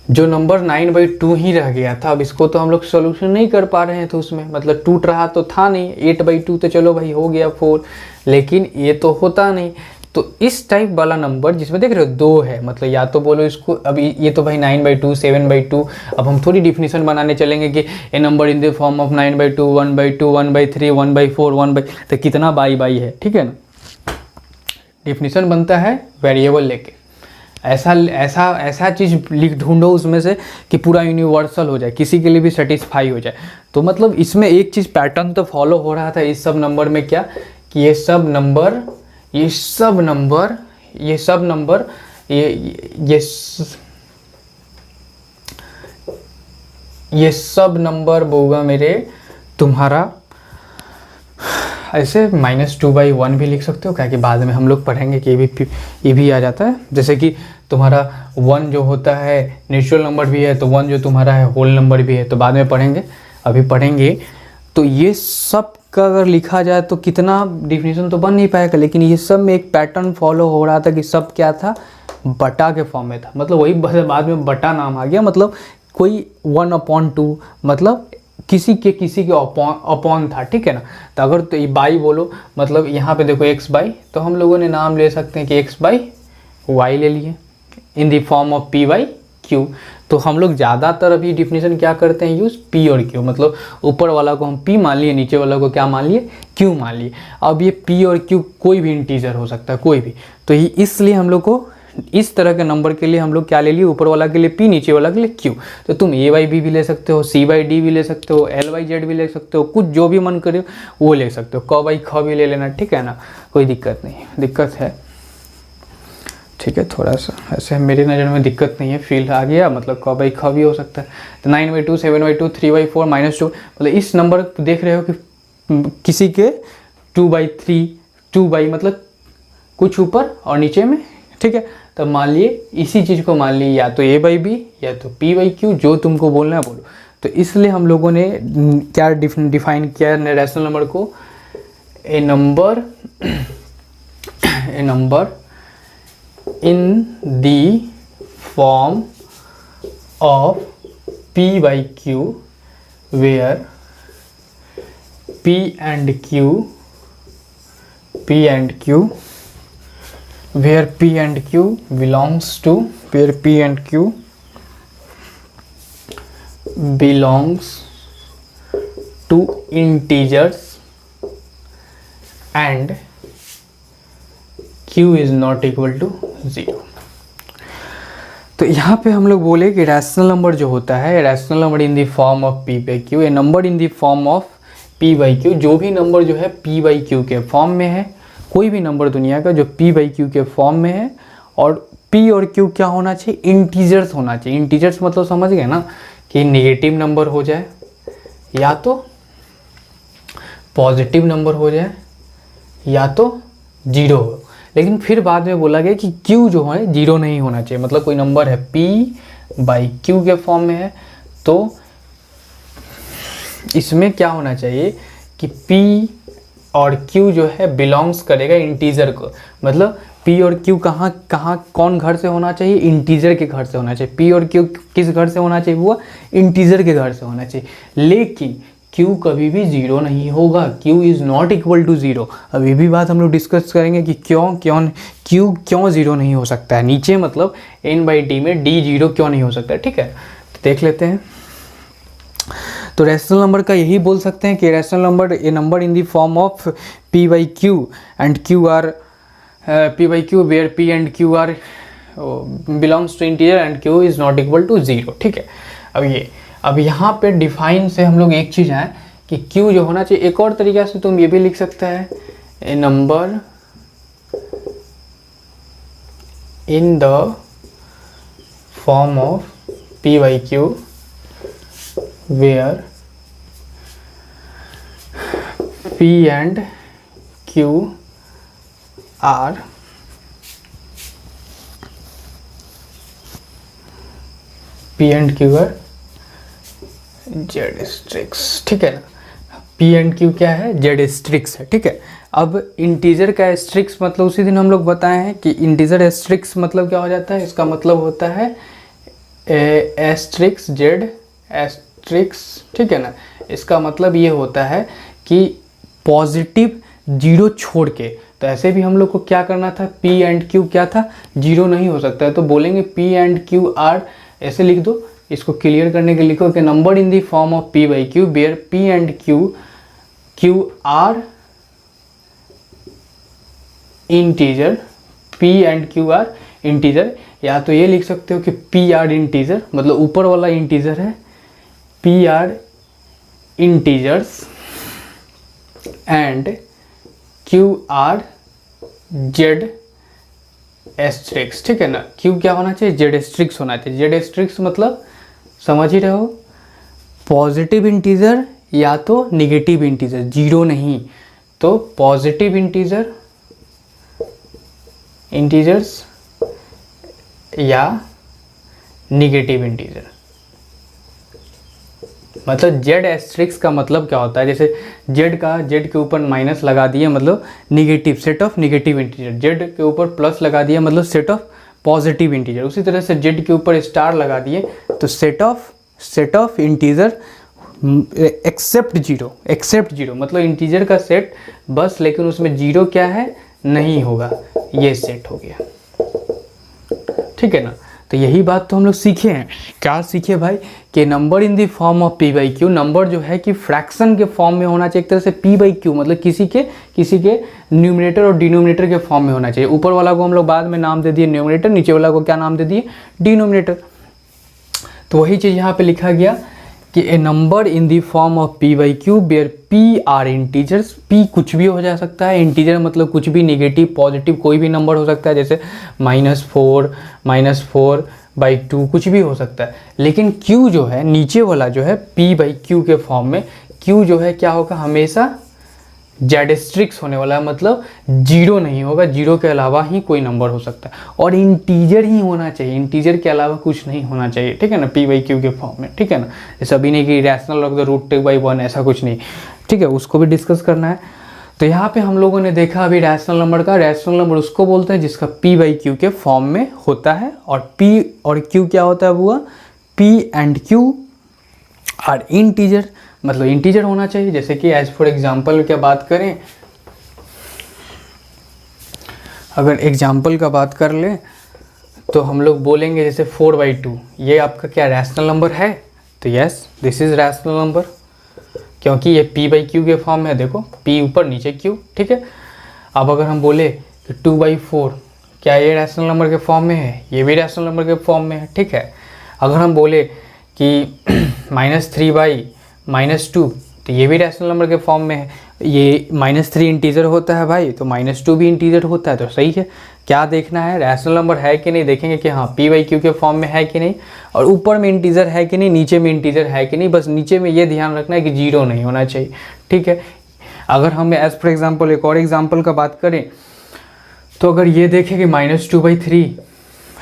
जो नंबर 9/2 ही रह गया था, अब इसको तो हम लोग सोल्यूशन नहीं कर पा रहे हैं, तो उसमें मतलब टूट रहा तो था नहीं, 8/2 तो चलो भाई हो गया 4, लेकिन ये तो होता नहीं। तो इस टाइप वाला नंबर जिसमें देख रहे हो 2 है, मतलब या तो बोलो इसको, अभी ये तो भाई 9/2, 7/2, अब हम थोड़ी डिफिनीशन बनाने चलेंगे कि a number in the form of 9/2, 1/2, 1/3, 1/4, 1/, तो कितना बाई है, ठीक है ना। डिफिनीशन बनता है वेरिएबल लेके, ऐसा ऐसा ऐसा चीज़ लिख ढूंढो उसमें से कि पूरा यूनिवर्सल हो जाए, किसी के लिए भी सेटिस्फाई हो जाए। तो मतलब इसमें एक चीज़ पैटर्न तो फॉलो हो रहा था इस सब नंबर में, क्या कि ये सब नंबर ये सब नंबर ये सब नंबर ये सब नंबर होगा मेरे तुम्हारा, ऐसे -2/1 भी लिख सकते हो, क्या कि बाद में हम लोग पढ़ेंगे कि ये भी आ जाता है। जैसे कि तुम्हारा 1 जो होता है नेचुरल नंबर भी है, तो 1 जो तुम्हारा है होल नंबर भी है, तो बाद में पढ़ेंगे, अभी पढ़ेंगे। तो ये सब का अगर लिखा जाए तो कितना डिफिनीशन तो बन नहीं पाएगा, लेकिन ये सब में एक पैटर्न फॉलो हो रहा था कि सब क्या था, बटा के फॉर्म में था। मतलब वही बाद में बटा नाम आ गया, मतलब कोई 1/2 मतलब किसी के अपॉन था, ठीक है ना। तो अगर तो ये बाई बोलो, मतलब यहाँ पे देखो x/, तो हम लोगों ने नाम ले सकते हैं कि x/y ले लिए इन द फॉर्म ऑफ p/q। तो हम लोग ज़्यादातर अभी डिफिनीशन क्या करते हैं, यूज़ p और q, मतलब ऊपर वाला को हम p मान लिए, नीचे वाला को क्या मान लिए, q मान लिए। अब ये p और q कोई भी इंटीजर हो सकता है, कोई भी। तो ये इसलिए हम लोग को इस तरह के नंबर के लिए हम लोग क्या ले लिए, ऊपर वाला के लिए p, नीचे वाला के लिए q। तो तुम a/b भी ले सकते हो, c/d भी ले सकते हो, l/z भी ले सकते हो, कुछ जो भी मन करे वो ले सकते हो, क/ख भी ले लेना, ठीक है ना, कोई दिक्कत नहीं। दिक्कत है, ठीक है, थोड़ा सा ऐसे मेरी नज़र में दिक्कत नहीं है, फील आ गया, मतलब क/ख भी हो सकता है। तो 9/2, 7/2, 3/4, -2, मतलब इस नंबर देख रहे हो कि किसी के 2/3, 2/, मतलब कुछ ऊपर और नीचे में, ठीक है। तब मान लिए इसी चीज़ को मान लिए या तो a/b या तो p/q, जो तुमको बोलना है बोलो। तो इसलिए हम लोगों ने क्या डिफाइन किया रैशनल नंबर को, a number in the form of p/q where p and q where p and q belongs to integers and q is not equal to 0। तो यहाँ पे हम लोग बोले कि रैशनल नंबर जो होता है, rational number in the form of p/q, A number in the form of p/q, जो भी नंबर जो है p/q के फॉर्म में है, कोई भी नंबर दुनिया का जो p/q के फॉर्म में है, और p और q क्या होना चाहिए, इंटीजर्स होना चाहिए। इंटीजर्स मतलब समझ गए ना, कि नेगेटिव नंबर हो जाए या तो पॉजिटिव नंबर हो जाए या तो 0 हो। लेकिन फिर बाद में बोला गया कि q जो है 0 नहीं होना चाहिए, मतलब कोई नंबर है p/q के फॉर्म में है, तो इसमें क्या होना चाहिए कि p और q जो है बिलोंग्स करेगा इंटीजर को। मतलब p और q कहाँ कौन घर से होना चाहिए, इंटीजर के घर से होना चाहिए। p और q किस घर से होना चाहिए, वो इंटीजर के घर से होना चाहिए। लेकिन q कभी भी 0 नहीं होगा, q is not equal to 0। अब ये भी बात हम लोग डिस्कस करेंगे कि q क्यों 0 नहीं हो सकता है। नीचे मतलब n/d में d 0 क्यों नहीं हो सकता है, ठीक है, तो देख लेते हैं। तो रैशनल नंबर का यही बोल सकते हैं कि rational number a number in the form of p/q and q are p/q where p and q are belongs to integer and q is not equal to 0, ठीक है। अब यहाँ पे डिफाइन से हम लोग एक चीज़ है कि q जो होना चाहिए, एक और तरीका से तुम ये भी लिख सकते हैं, a number in the form of p/q where p and q are z स्ट्रिक्स, ठीक है ना। p and q क्या है, z स्ट्रिक्स है, ठीक है। अब इंटीजर का स्ट्रिक्स मतलब उसी दिन हम लोग बताए हैं कि इंटीजर स्ट्रिक्स मतलब क्या हो जाता है, इसका मतलब होता है एस्ट्रिक्स z एस्ट्रिक्स, ठीक है ना। इसका मतलब ये होता है कि पॉजिटिव 0 छोड़ के, तो ऐसे भी हम लोग को क्या करना था, p एंड q क्या था, 0 नहीं हो सकता है। तो बोलेंगे p एंड q आर, ऐसे लिख दो, इसको क्लियर करने के लिखो कि number in the form of p/q where p and q are integer, p and q are integer, या तो ये लिख सकते हो कि पी आर इंटीजर, मतलब ऊपर वाला इंटीजर है P are integers and Q are Z asterisks, ठीक है ना। क्यू क्या होना चाहिए, जेड एस्ट्रिक्स होना चाहिए। जेड एस्ट्रिक्स मतलब समझ ही रहे हो, पॉजिटिव इंटीजर या तो निगेटिव इंटीजर, जीरो नहीं तो पॉजिटिव इंटीजर्स या निगेटिव इंटीजर। मतलब जेड एस्ट्रिक्स का मतलब क्या होता है, जैसे जेड के ऊपर माइनस लगा दिए मतलब negative, set of negative integer, Z के ऊपर प्लस लगा दिया मतलब सेट ऑफ पॉजिटिव इंटीजर। उसी तरह से जेड के ऊपर स्टार लगा दिए तो set of integer except zero, मतलब इंटीजर का सेट बस, लेकिन उसमें जीरो क्या है, नहीं होगा, ये सेट हो गया, ठीक है ना। तो यही बात तो हम लोग सीखे हैं। क्या सीखे भाई, कि number in the form of p by Q, number जो है कि फ्रैक्शन के फॉर्म में होना चाहिए, एक तरह से पी बाई क्यू, मतलब किसी के न्यूमरेटर और डिनोमिनेटर के फॉर्म में होना चाहिए। ऊपर वाला को हम लोग बाद में नाम दे दिए न्यूमरेटर, नीचे वाला को क्या नाम दे दिए, डिनोमिनेटर। तो वही चीज़ यहाँ पे लिखा गया कि a number in the form of p by Q where p are integers, p कुछ भी हो जा सकता है, इंटीजर मतलब कुछ भी, नेगेटिव पॉजिटिव कोई भी नंबर हो सकता है, जैसे -4/2 कुछ भी हो सकता है। लेकिन क्यू जो है नीचे वाला जो है पी बाई क्यू के फॉर्म में, क्यू जो है क्या होगा, हमेशा जेड स्ट्रिक्स होने वाला है, मतलब जीरो नहीं होगा, जीरो के अलावा ही कोई नंबर हो सकता है, और इंटीजर ही होना चाहिए, इंटीजर के अलावा कुछ नहीं होना चाहिए, ठीक है ना, पी बाई क्यू के फॉर्म में, ठीक है ना। जैसे अभी नहीं कि रैशनल ऑफ द √2/1 ऐसा कुछ नहीं, ठीक है, उसको भी डिस्कस करना है। तो यहाँ पे हम लोगों ने देखा अभी रैशनल नंबर का, रैशनल नंबर उसको बोलते हैं जिसका पी बाई क्यू के फॉर्म में होता है, और पी और क्यू क्या होता है, वो P and Q are integer, मतलब इंटीजर होना चाहिए। जैसे कि एज फॉर एग्जाम्पल क्या बात करें, अगर एग्जाम्पल का बात कर लें तो हम लोग बोलेंगे जैसे 4/2, ये आपका क्या रैशनल नंबर है, तो yes this is rational number, क्योंकि ये पी बाई क्यू के फॉर्म में है, देखो पी ऊपर नीचे क्यू, ठीक है। अब अगर हम बोले कि 2/4, क्या ये रैशनल नंबर के फॉर्म में है, ये भी रैशनल नंबर के फॉर्म में है, ठीक है। अगर हम बोले कि -3/-2, तो ये भी रैशनल नंबर के फॉर्म में है, ये -3 इंटीजर होता है भाई, तो -2 भी इंटीजर होता है, तो सही है। क्या देखना है, रैशनल नंबर है कि नहीं, देखेंगे कि हाँ पी बाई क्यू के फॉर्म में है कि नहीं, और ऊपर में इंटीजर है कि नहीं, नीचे में इंटीजर है कि नहीं, बस नीचे में ये ध्यान रखना है कि जीरो नहीं होना चाहिए, ठीक है। अगर हम एज फॉर एग्जाम्पल एक और एग्जाम्पल का बात करें, तो अगर ये देखें कि -2/3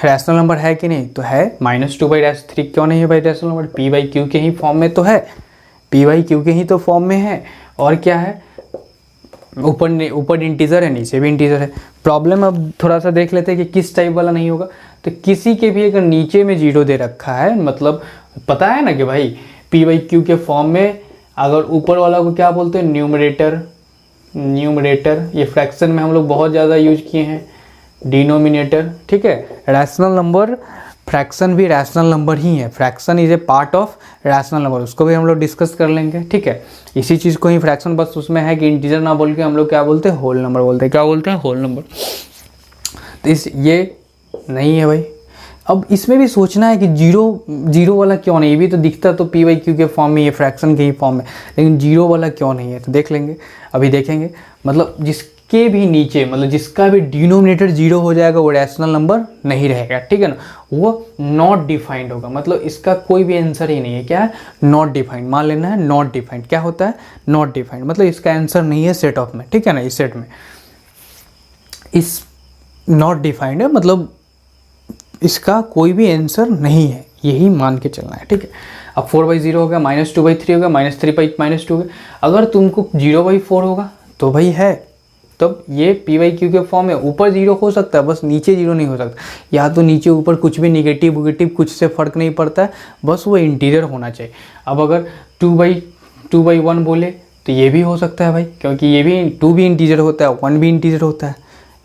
रैशनल नंबर है कि नहीं, तो है, -2/3 क्यों नहीं है भाई rational number, P by Q के ही फॉर्म में तो है, पी बाई क्यू के ही तो फॉर्म में है, और क्या है, ऊपर इंटीजर है, नीचे भी इंटीजर है। प्रॉब्लम अब थोड़ा सा देख लेते हैं कि किस टाइप वाला नहीं होगा। तो किसी के भी अगर नीचे में जीरो दे रखा है, मतलब पता है ना कि भाई पी बाई क्यू के फॉर्म में, अगर ऊपर वाला को क्या बोलते हैं, न्यूमरेटर, ये फ्रैक्शन में हम लोग बहुत ज़्यादा यूज किए हैं, डिनोमिनेटर, ठीक है। रैशनल नंबर, फ्रैक्शन भी रैशनल नंबर ही है, fraction is a part of rational number, उसको भी हम लोग डिस्कस कर लेंगे, ठीक है। इसी चीज़ को ही फ्रैक्शन, बस उसमें है कि इंटीजर ना बोल के हम लोग क्या बोलते हैं, होल नंबर बोलते हैं, क्या बोलते हैं, होल नंबर। तो ये नहीं है भाई। अब इसमें भी सोचना है कि जीरो वाला क्यों नहीं, ये भी तो दिखता तो पी बाई क्यू के फॉर्म में, ये फ्रैक्शन के ही फॉर्म में, लेकिन जीरो वाला क्यों नहीं है, तो देख लेंगे, अभी देखेंगे। मतलब जिसके भी नीचे, मतलब जिसका भी डिनोमिनेटर जीरो हो जाएगा वो रैशनल नंबर नहीं रहेगा, ठीक है ना, वो नॉट डिफाइंड होगा, मतलब इसका कोई भी आंसर ही नहीं है, क्या है, नॉट डिफाइंड, मान लेना है नॉट डिफाइंड, क्या होता है, नॉट डिफाइंड, मतलब इसका आंसर नहीं है सेट ऑफ में, ठीक है ना, इस सेट में इस नॉट डिफाइंड है, मतलब इसका कोई भी आंसर नहीं है, यही मान के चलना है, ठीक है। अब 4/0 हो गया, -2/3 हो गया, -3/-2 हो गया। अगर तुमको 0/4 होगा तो भाई है, तब ये पी बाई क्यू के फॉर्म में ऊपर जीरो हो सकता है, बस नीचे जीरो नहीं हो सकता, या तो नीचे ऊपर कुछ भी निगेटिव कुछ से फ़र्क नहीं पड़ता है, बस वो इंटीजर होना चाहिए। अब अगर 2/1 बोले तो ये भी हो सकता है भाई, क्योंकि ये भी 2 भी इंटीजर होता है, 1 भी इंटीजर होता है,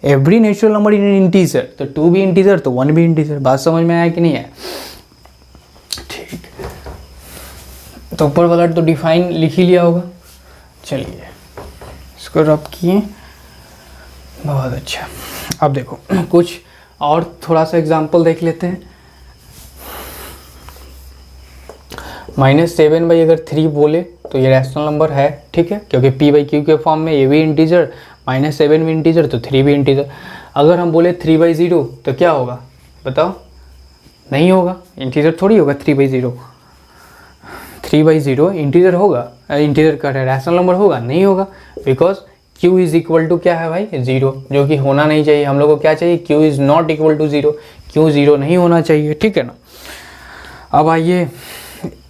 every natural number in integer, तो 2 भी इंटीजर तो 1 भी इंटीजर। बात समझ में आया कि नहीं है, ठीक। तो ऊपर वाला तो डिफाइन लिख ही लिया होगा, चलिए इसको रब किए, बहुत अच्छा। अब देखो कुछ और थोड़ा सा एग्जांपल देख लेते हैं। -7 बाई अगर 3 बोले तो ये रैशनल नंबर है, ठीक है, क्योंकि p/q के फॉर्म में ये भी इंटीजर, -7 भी इंटीजर, तो 3 भी इंटीजर। अगर हम बोले 3/0 तो क्या होगा बताओ? नहीं होगा, इंटीजर थोड़ी होगा 3/0। 3/0 इंटीजर होगा, इंटीजर का रैशनल नंबर होगा? नहीं होगा, because q is equal to क्या है भाई? 0, जो कि होना नहीं चाहिए। हम लोग को क्या चाहिए? q is not equal to 0, q 0 नहीं होना चाहिए, ठीक है ना। अब आइए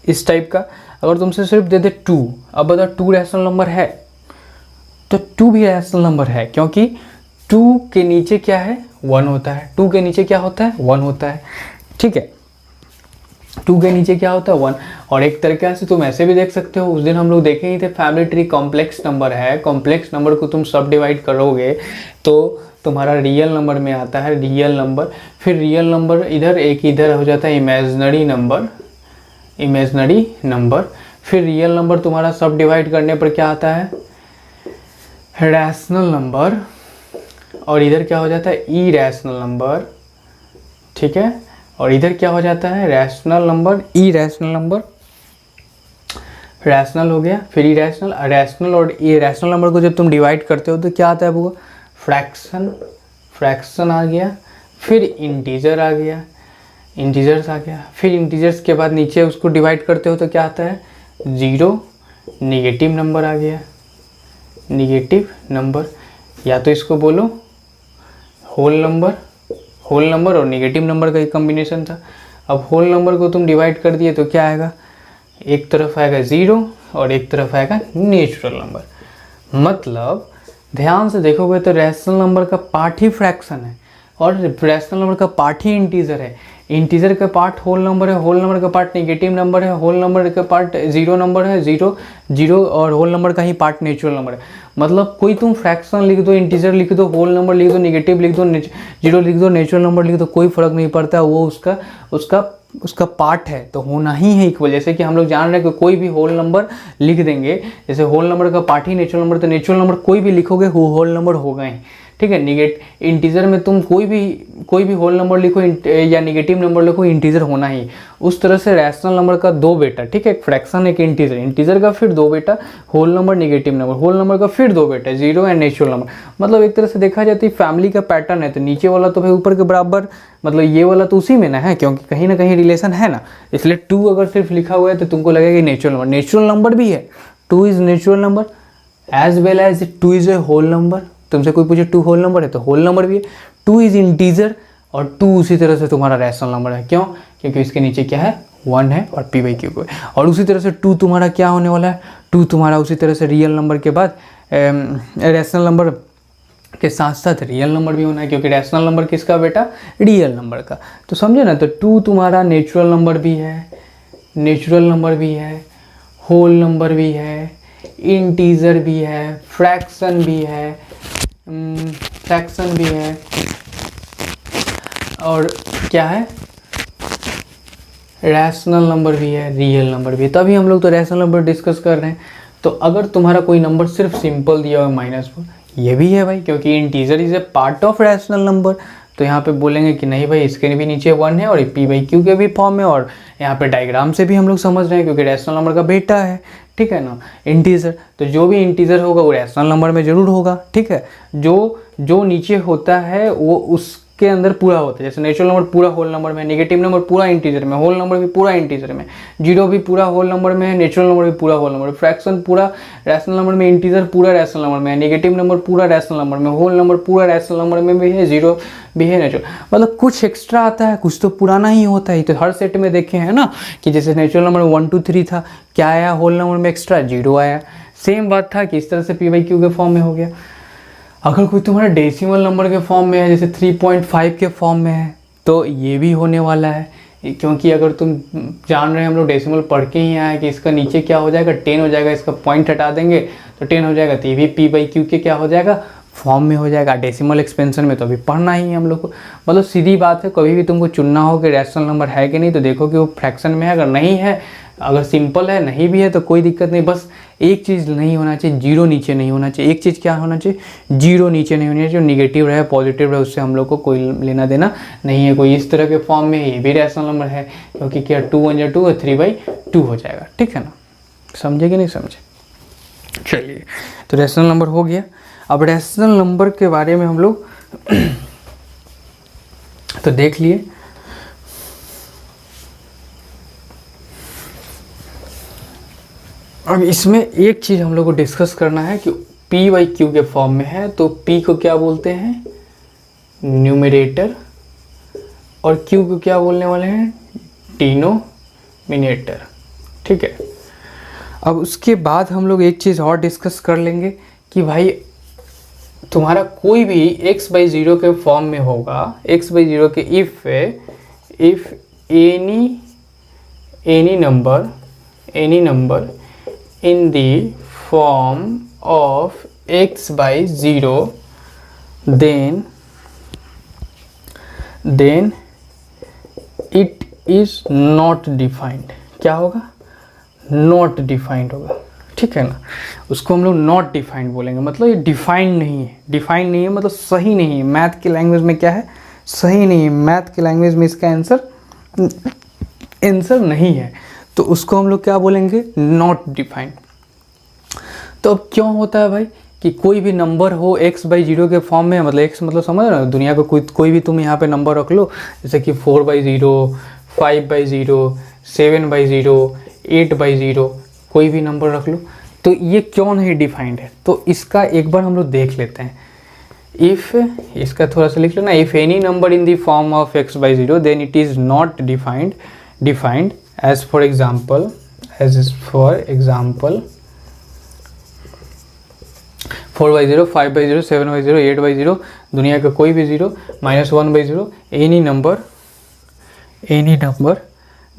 इस टाइप का, अगर तुमसे सिर्फ दे दे 2, अब बताओ 2 रैशनल नंबर है? तो 2 भी रैशनल नंबर है, क्योंकि 2 के नीचे क्या है? 1 होता है। 2 के नीचे क्या होता है? 1 होता है, ठीक है। 2 के नीचे क्या होता है? 1। और एक तरीके से तुम ऐसे भी देख सकते हो, उस दिन हम लोग देखे ही थे फैमिली ट्री कॉम्प्लेक्स नंबर है, कॉम्प्लेक्स नंबर को तुम सब डिवाइड करोगे तो तुम्हारा रियल नंबर में आता है रियल नंबर, फिर रियल नंबर इधर, एक इधर हो जाता है इमेजिनरी नंबर, इमेजिनरी नंबर, फिर रियल नंबर तुम्हारा सब डिवाइड करने पर क्या आता है? रैशनल नंबर, और इधर क्या हो जाता है? इरैशनल नंबर, ठीक है। और इधर क्या हो जाता है? Rational number, irrational number, rational हो गया, फिर इरैशनल, रैशनल और इरैशनल नंबर को जब तुम डिवाइड करते हो तो क्या आता है वो? फ्रैक्शन, फ्रैक्शन आ गया, फिर इंटीजर आ गया, इंटीजर्स आ गया, फिर इंटीजर्स के बाद नीचे उसको डिवाइड करते हो तो क्या आता है? 0, निगेटिव नंबर आ गया, निगेटिव नंबर, या तो इसको बोलो होल नंबर, होल नंबर और निगेटिव नंबर का एक कॉम्बिनेशन था। अब होल नंबर को तुम डिवाइड कर दिए तो क्या आएगा? एक तरफ आएगा 0 और एक तरफ आएगा नेचुरल नंबर। मतलब ध्यान से देखोगे तो रैशनल नंबर का पार्ट ही फ्रैक्शन है और रैशनल नंबर का पार्ट ही इंटीजर है। इंटीजर का पार्ट होल नंबर है, होल नंबर का पार्ट नेगेटिव नंबर है, होल नंबर का पार्ट 0 नंबर है, 0 और होल नंबर का ही पार्ट नेचुरल नंबर है। मतलब कोई तुम फ्रैक्शन लिख दो, इंटीजर लिख दो, होल नंबर लिख दो, नेगेटिव लिख दो, 0 लिख दो, नेचुरल नंबर लिख दो, कोई फर्क नहीं पड़ता, वो उसका पार्ट है तो होना ही है इक्वल। जैसे कि हम लोग जान रहे हैं कि कोई भी होल नंबर लिख देंगे, जैसे होल नंबर का पार्ट ही नेचुरल नंबर, तो नेचुरल नंबर कोई भी लिखोगे होल नंबर होगा ही, ठीक है। इंटीजर में तुम कोई भी होल नंबर लिखो या नेगेटिव नंबर लिखो, इंटीजर होना ही। उस तरह से रैशनल नंबर का 2 बेटा, ठीक है, एक फ्रैक्शन एक इंटीजर, इंटीजर का फिर 2 बेटा whole number negative number, whole number का फिर 2 बेटा 0 एंड नेचुरल नंबर। मतलब एक तरह से देखा जाए तो फैमिली का पैटर्न है, तो नीचे वाला तो भाई ऊपर के बराबर, मतलब ये वाला तो उसी में ना है, क्योंकि कहीं ना कहीं रिलेशन है ना। इसलिए 2 अगर सिर्फ लिखा हुआ है तो तुमको लगेगा कि नेचुरल नंबर भी है, 2 is natural number as well as 2 is a whole number. तुमसे कोई पूछे 2 होल नंबर है तो होल नंबर भी है, 2 इज इंटीजर और 2 उसी तरह से तुम्हारा रैशनल नंबर है। क्यों? क्योंकि इसके नीचे क्या है? 1 है और p/q को है। और उसी तरह से 2 तुम्हारा क्या होने वाला है? 2 तुम्हारा उसी तरह से रियल नंबर के बाद रैशनल नंबर के साथ साथ रियल नंबर भी होना है, क्योंकि रैशनल नंबर किसका बेटा? रियल नंबर का। तो समझे ना, तो 2 तुम्हारा नेचुरल नंबर भी है, नेचुरल नंबर भी है, होल नंबर भी है, इंटीजर भी है, फ्रैक्शन भी है, फ्रैक्शन भी है, और क्या है? रैशनल नंबर भी है, रियल नंबर भी है। तभी हम लोग तो रैशनल नंबर डिस्कस कर रहे हैं। तो अगर तुम्हारा कोई नंबर सिर्फ सिंपल दिया हुआ -4, ये भी है भाई, क्योंकि integer is a part of rational number, तो यहाँ पे बोलेंगे कि नहीं भाई इसके भी नीचे 1 है और p/q के भी फॉर्म में, और यहाँ पे डायग्राम से भी हम लोग समझ रहे हैं क्योंकि रैशनल नंबर का बेटा है, ठीक है ना, इंटीजर। तो जो भी इंटीजर होगा वो रैशनल नंबर में जरूर होगा, ठीक है। जो नीचे होता है वो उसके अंदर पूरा होता है। जैसे नेचुरल नंबर पूरा होल नंबर में, नेगेटिव नंबर पूरा इंटीजर में, होल नंबर भी पूरा इंटीजर में, 0 भी पूरा होल नंबर में है, नेचुरल नंबर भी पूरा होल नंबर, फ्रैक्शन पूरा रैशनल नंबर में, इंटीजर पूरा रैशनल नंबर में है, नेगेटिव नंबर पूरा रैशनल नंबर में, होल नंबर पूरा रैशनल नंबर में भी है, 0 भी है नेचुरल। मतलब कुछ एक्स्ट्रा आता है, कुछ तो पुराना ही होता है। तो हर सेट में देखे हैं ना कि जैसे नेचुरल नंबर 1 2 3 था, क्या आया? होल नंबर में एक्स्ट्रा 0 आया। सेम बात था कि इस तरह से p/q के फॉर्म में हो गया। अगर कोई तुम्हारा डेसिमल नंबर के फॉर्म में है, जैसे 3.5 के फॉर्म में है, तो ये भी होने वाला है, क्योंकि अगर तुम जान रहे हैं, हम लोग डेसिमल पढ़ के ही आए कि इसका नीचे क्या हो जाएगा? 10 हो जाएगा। इसका पॉइंट हटा देंगे तो 10 हो जाएगा, तो ये भी p/q के क्या हो जाएगा? फॉर्म में हो जाएगा। डेसिमल एक्सपेंशन में तो अभी पढ़ना ही है हम लोग को। मतलब सीधी बात है, कभी भी तुमको चुनना हो कि रैशनल नंबर है कि नहीं, तो देखो कि वो फ्रैक्शन में है, अगर नहीं है अगर सिंपल है नहीं भी है तो कोई दिक्कत नहीं, बस एक चीज़ नहीं होना चाहिए, जीरो नीचे नहीं होना चाहिए। एक चीज़ क्या होना चाहिए, जीरो नीचे नहीं होनी चाहिए। जो निगेटिव रहे पॉजिटिव रहे उससे हम लोग को कोई लेना देना नहीं है। कोई इस तरह के फॉर्म में ये भी रैशनल नंबर है, क्योंकि क्या 2 1 जा 2 और 3/2 हो जाएगा, ठीक है ना, समझे कि नहीं समझे। चलिए, तो रैशनल नंबर हो गया। अब रैशनल नंबर के बारे में हम लोग तो देख लिए। अब इसमें एक चीज़ हम लोग को डिस्कस करना है कि p/q के फॉर्म में है तो p को क्या बोलते हैं, न्यूमरेटर, और q को क्या बोलने वाले हैं, डिनोमिनेटर, ठीक है। अब उसके बाद हम लोग एक चीज़ और डिस्कस कर लेंगे कि भाई तुम्हारा कोई भी x/0 के फॉर्म में होगा, x/0 के if any number in the form of x/0 then it is not defined। क्या होगा, नॉट डिफाइंड होगा, ठीक है ना। उसको हम लोग नॉट डिफाइंड बोलेंगे, मतलब ये डिफाइंड नहीं है। डिफाइंड नहीं है मतलब सही नहीं है। मैथ की लैंग्वेज में क्या है, सही नहीं है। मैथ की लैंग्वेज में इसका आंसर नहीं है, तो उसको हम लोग क्या बोलेंगे, नॉट डिफाइंड। तो अब क्यों होता है भाई कि कोई भी नंबर हो x/0 के फॉर्म में, मतलब x मतलब समझ रहे हो, दुनिया का कोई भी तुम यहाँ पे नंबर रख लो, जैसे कि 4/0, 5/0, 7/0, 8/0, कोई भी नंबर रख लो, तो ये क्यों नहीं डिफाइंड है। तो इसका एक बार हम लोग देख लेते हैं। इफ़, इसका थोड़ा सा लिख लेना, if any number in the form of x/0 then it is not defined as for example 4/0, 5/0, 7/0, 8/0, दुनिया का कोई भी 0, -1/0, any number,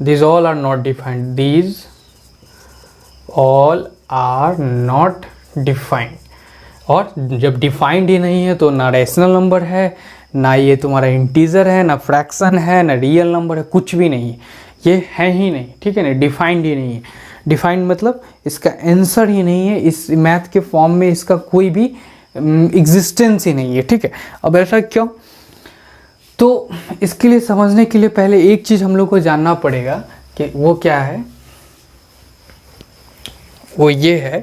these all are not defined। और जब डिफाइंड ही नहीं है तो ना रैशनल नंबर है, ना ये तुम्हारा इंटीजर है, ना फ्रैक्शन है, ना रियल नंबर है, कुछ भी नहीं है, ये है ही नहीं, ठीक है ना, डिफाइंड ही नहीं है। डिफाइंड मतलब इसका आंसर ही नहीं है, इस मैथ के फॉर्म में इसका कोई भी एग्जिस्टेंस ही नहीं है, ठीक है। अब ऐसा क्यों, तो इसके लिए समझने के लिए पहले एक चीज़ हम लोग को जानना पड़ेगा कि वो क्या है। वो ये है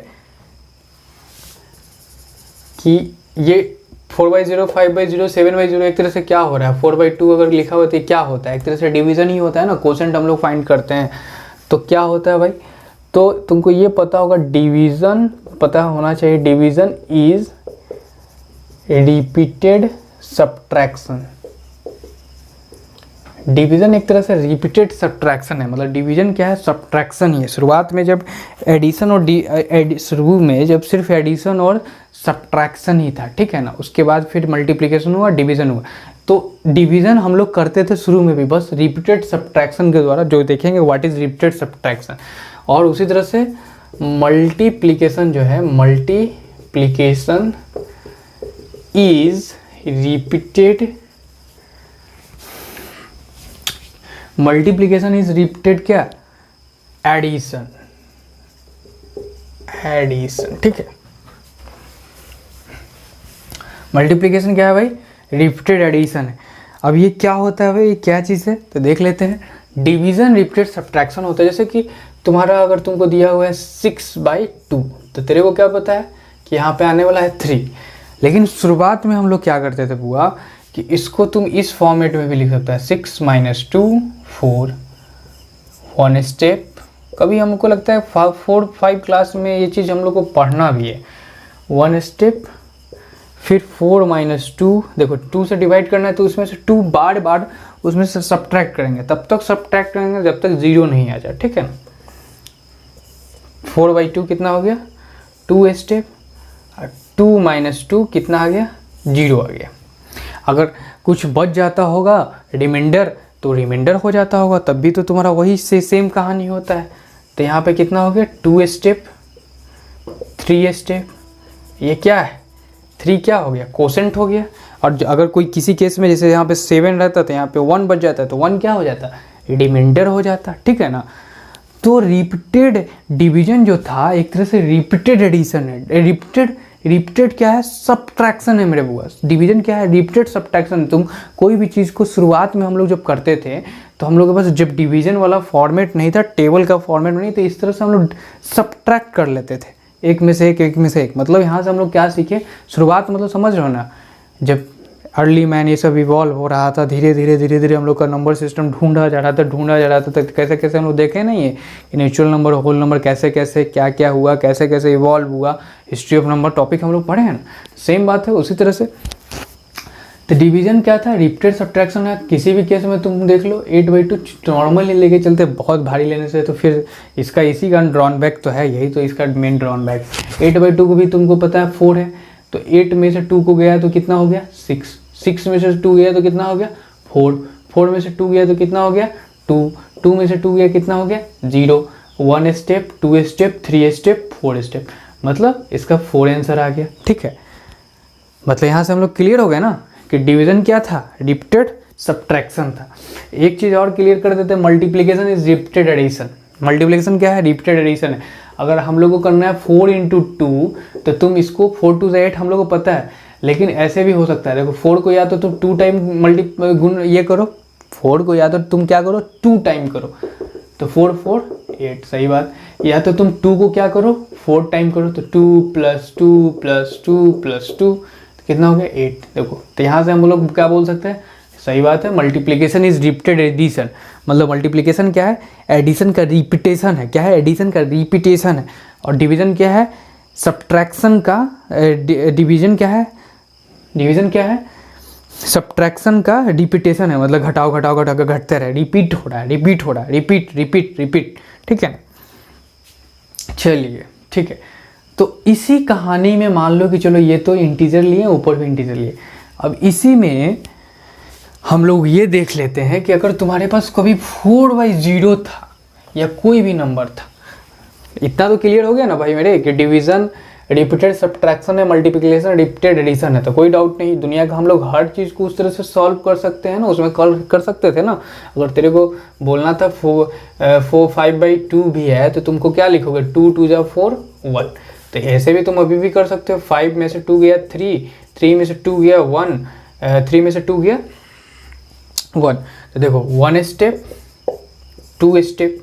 कि ये 4/0, 5/0, 7/0 एक तरह से क्या हो रहा है, 4/2 अगर लिखा हुआ तो क्या होता है, एक तरह से डिवीज़न ही होता है ना। कोसेंट हम लोग फाइंड करते हैं तो क्या होता है भाई, तो तुमको ये पता होगा, डिवीज़न पता होना चाहिए। Division is repeated subtraction. Division एक तरह से रिपीटेड सब्ट्रैक्शन है, मतलब डिवीज़न क्या है, सब्ट्रैक्शन ही है। शुरुआत में जब एडिशन और शुरू में जब सिर्फ एडिशन और सब्ट्रैक्शन ही था, ठीक है ना, उसके बाद फिर मल्टीप्लिकेशन हुआ, डिवीज़न हुआ। तो डिवीज़न हम लोग करते थे शुरू में भी बस रिपीटेड सब्ट्रैक्शन के द्वारा, जो देखेंगे व्हाट इज़ रिपीटेड सब्ट्रैक्शन। और उसी तरह से मल्टीप्लिकेशन जो है, मल्टीप्लिकेशन इज रिपीटेड क्या, एडिशन, ठीक है। मल्टीप्लिकेशन क्या है भाई, रिपीटेड एडिशन है। अब ये क्या होता है भाई, ये क्या चीज़ है, तो देख लेते हैं। डिवीज़न रिपीटेड सब्ट्रैक्शन होता है, जैसे कि तुम्हारा अगर तुमको दिया हुआ है 6/2, तो तेरे को क्या पता है कि यहाँ पे आने वाला है 3। लेकिन शुरुआत में हम लोग क्या करते थे बुआ, कि इसको तुम इस फॉर्मेट में भी लिख सकता है, 6 - 2 4, 1 स्टेप। कभी हमको लगता है 4-5 क्लास में ये चीज़ हम लोग को पढ़ना भी है। 1 स्टेप, फिर 4 - 2, देखो 2 से डिवाइड करना है तो उसमें से 2 बार उसमें से सब्ट्रैक्ट करेंगे, तब तक सब्ट्रैक्ट करेंगे जब तक 0 नहीं आ जाए, ठीक है ना। 4/2 कितना हो गया, 2 स्टेप, 2 - 2 कितना आ गया, 0 आ गया। अगर कुछ बच जाता होगा रिमाइंडर, तो रिमाइंडर हो जाता होगा, तब भी तो तुम्हारा वही से सेम कहानी होता है। तो यहाँ पे कितना हो गया, 2 स्टेप, 3 स्टेप, ये क्या है, 3 क्या हो गया, कोसेंट हो गया। और अगर कोई किसी केस में जैसे यहाँ पे 7 रहता तो यहाँ पे 1 बच जाता है, तो 1 क्या हो जाता, रिमाइंडर हो जाता, ठीक है ना। तो रिपीटेड डिवीजन जो था एक तरह से रिपीटेड एडिशन है। रिपीटेड क्या है? सब्ट्रैक्शन है मेरे पास। डिवीजन क्या है? Repeated subtraction. तुम कोई भी चीज़ को शुरुआत में हम लोग जब करते थे तो हम लोग के पास जब डिवीजन वाला फॉर्मेट नहीं था, टेबल का फॉर्मेट नहीं, तो इस तरह से हम लोग सब्ट्रैक्ट कर लेते थे, एक में से एक। मतलब यहाँ से हम लोग क्या सीखे? शुरुआत मतलब समझ रहे हो ना, जब अर्ली मैन ये सब इवॉल्व हो रहा था, धीरे धीरे हम लोग का नंबर सिस्टम ढूंढा जा रहा था, तो कैसे कैसे हम लोग देखे नहीं है कि नेचुरल नंबर, होल नंबर कैसे कैसे क्या क्या हुआ, कैसे कैसे इवॉल्व हुआ, हिस्ट्री ऑफ नंबर टॉपिक हम लोग पढ़े हैं ना। सेम बात है उसी तरह से। तो डिवीजन क्या था? रिपीटेड सब्ट्रैक्शन है। किसी भी केस में तुम देख लो 8/2 नॉर्मली लेके चलते, बहुत भारी लेने से तो फिर इसका इसी का ड्रॉन बैक तो है, यही तो इसका मेन ड्रॉन बैक। 8/2 को भी तुमको पता है 4 है, तो 8 में से 2 को गया तो कितना हो गया? 6 में से 2 गया तो कितना हो गया? 4 में से 2 गया तो कितना हो गया? 2 में से 2 गया कितना हो गया? 0। 1 स्टेप, 2 स्टेप, 3 स्टेप, 4 स्टेप, मतलब इसका 4 आंसर आ गया। ठीक है, मतलब यहाँ से हम लोग क्लियर हो गए ना कि डिवीजन क्या था? रिपीटेड सब्ट्रैक्शन था। एक चीज़ और क्लियर कर देते हैं, multiplication is repeated addition. Multiplication क्या है? रिपीटेड एडिशन है। अगर हम लोग को करना है 4 × 2 तो तुम इसको 4 × 8 हम लोग को पता है, लेकिन ऐसे भी हो सकता है। देखो 4 को या तो तुम 2 टाइम गुण ये करो, 4 को या तो तुम क्या करो? 2 टाइम करो, तो 4 4 8, सही बात। या तो तुम 2 को क्या करो? 4 टाइम करो, तो 2 + 2 + 2 + 2 कितना हो गया? 8। देखो तो यहाँ से हम लोग क्या बोल सकते हैं? सही बात है, मल्टीप्लिकेशन इज रिपीटेड एडिशन। मतलब मल्टीप्लिकेशन क्या है? एडिशन का रिपीटेशन है। क्या है? एडिशन का रिपीटेशन है। और डिवीजन क्या है? सब्ट्रैक्शन का डिवीजन क्या है? डिवीजन क्या है? सब्ट्रैक्शन का रिपीटेशन है। मतलब घटाओ घटते रहे, रिपीट हो रहा है, रिपीट। ठीक है, चलिए ठीक है। तो इसी कहानी में मान लो कि चलो ये तो इंटीजर लिए, ऊपर भी इंटीजर लिए, अब इसी में हम लोग ये देख लेते हैं कि अगर तुम्हारे पास कभी 4/0 था या कोई भी नंबर था, इतना तो क्लियर हो गया ना भाई मेरे कि डिवीजन रिपीटेड सब्ट्रैक्शन है, मल्टीप्लिकेशन रिपीटेड एडिशन है, तो कोई डाउट नहीं। दुनिया का हम लोग हर चीज़ को उस तरह से सॉल्व कर सकते हैं ना, उसमें कॉल कर सकते थे ना। अगर तेरे को बोलना था 5/2 भी है तो तुमको क्या लिखोगे? 2 × 2 = 4 1। तो ऐसे भी तुम अभी भी कर सकते हो। 5 में से 2 गया 3 में से 2 गया 1, 3 में से 2 गया 1। तो देखो 1 स्टेप, 2 स्टेप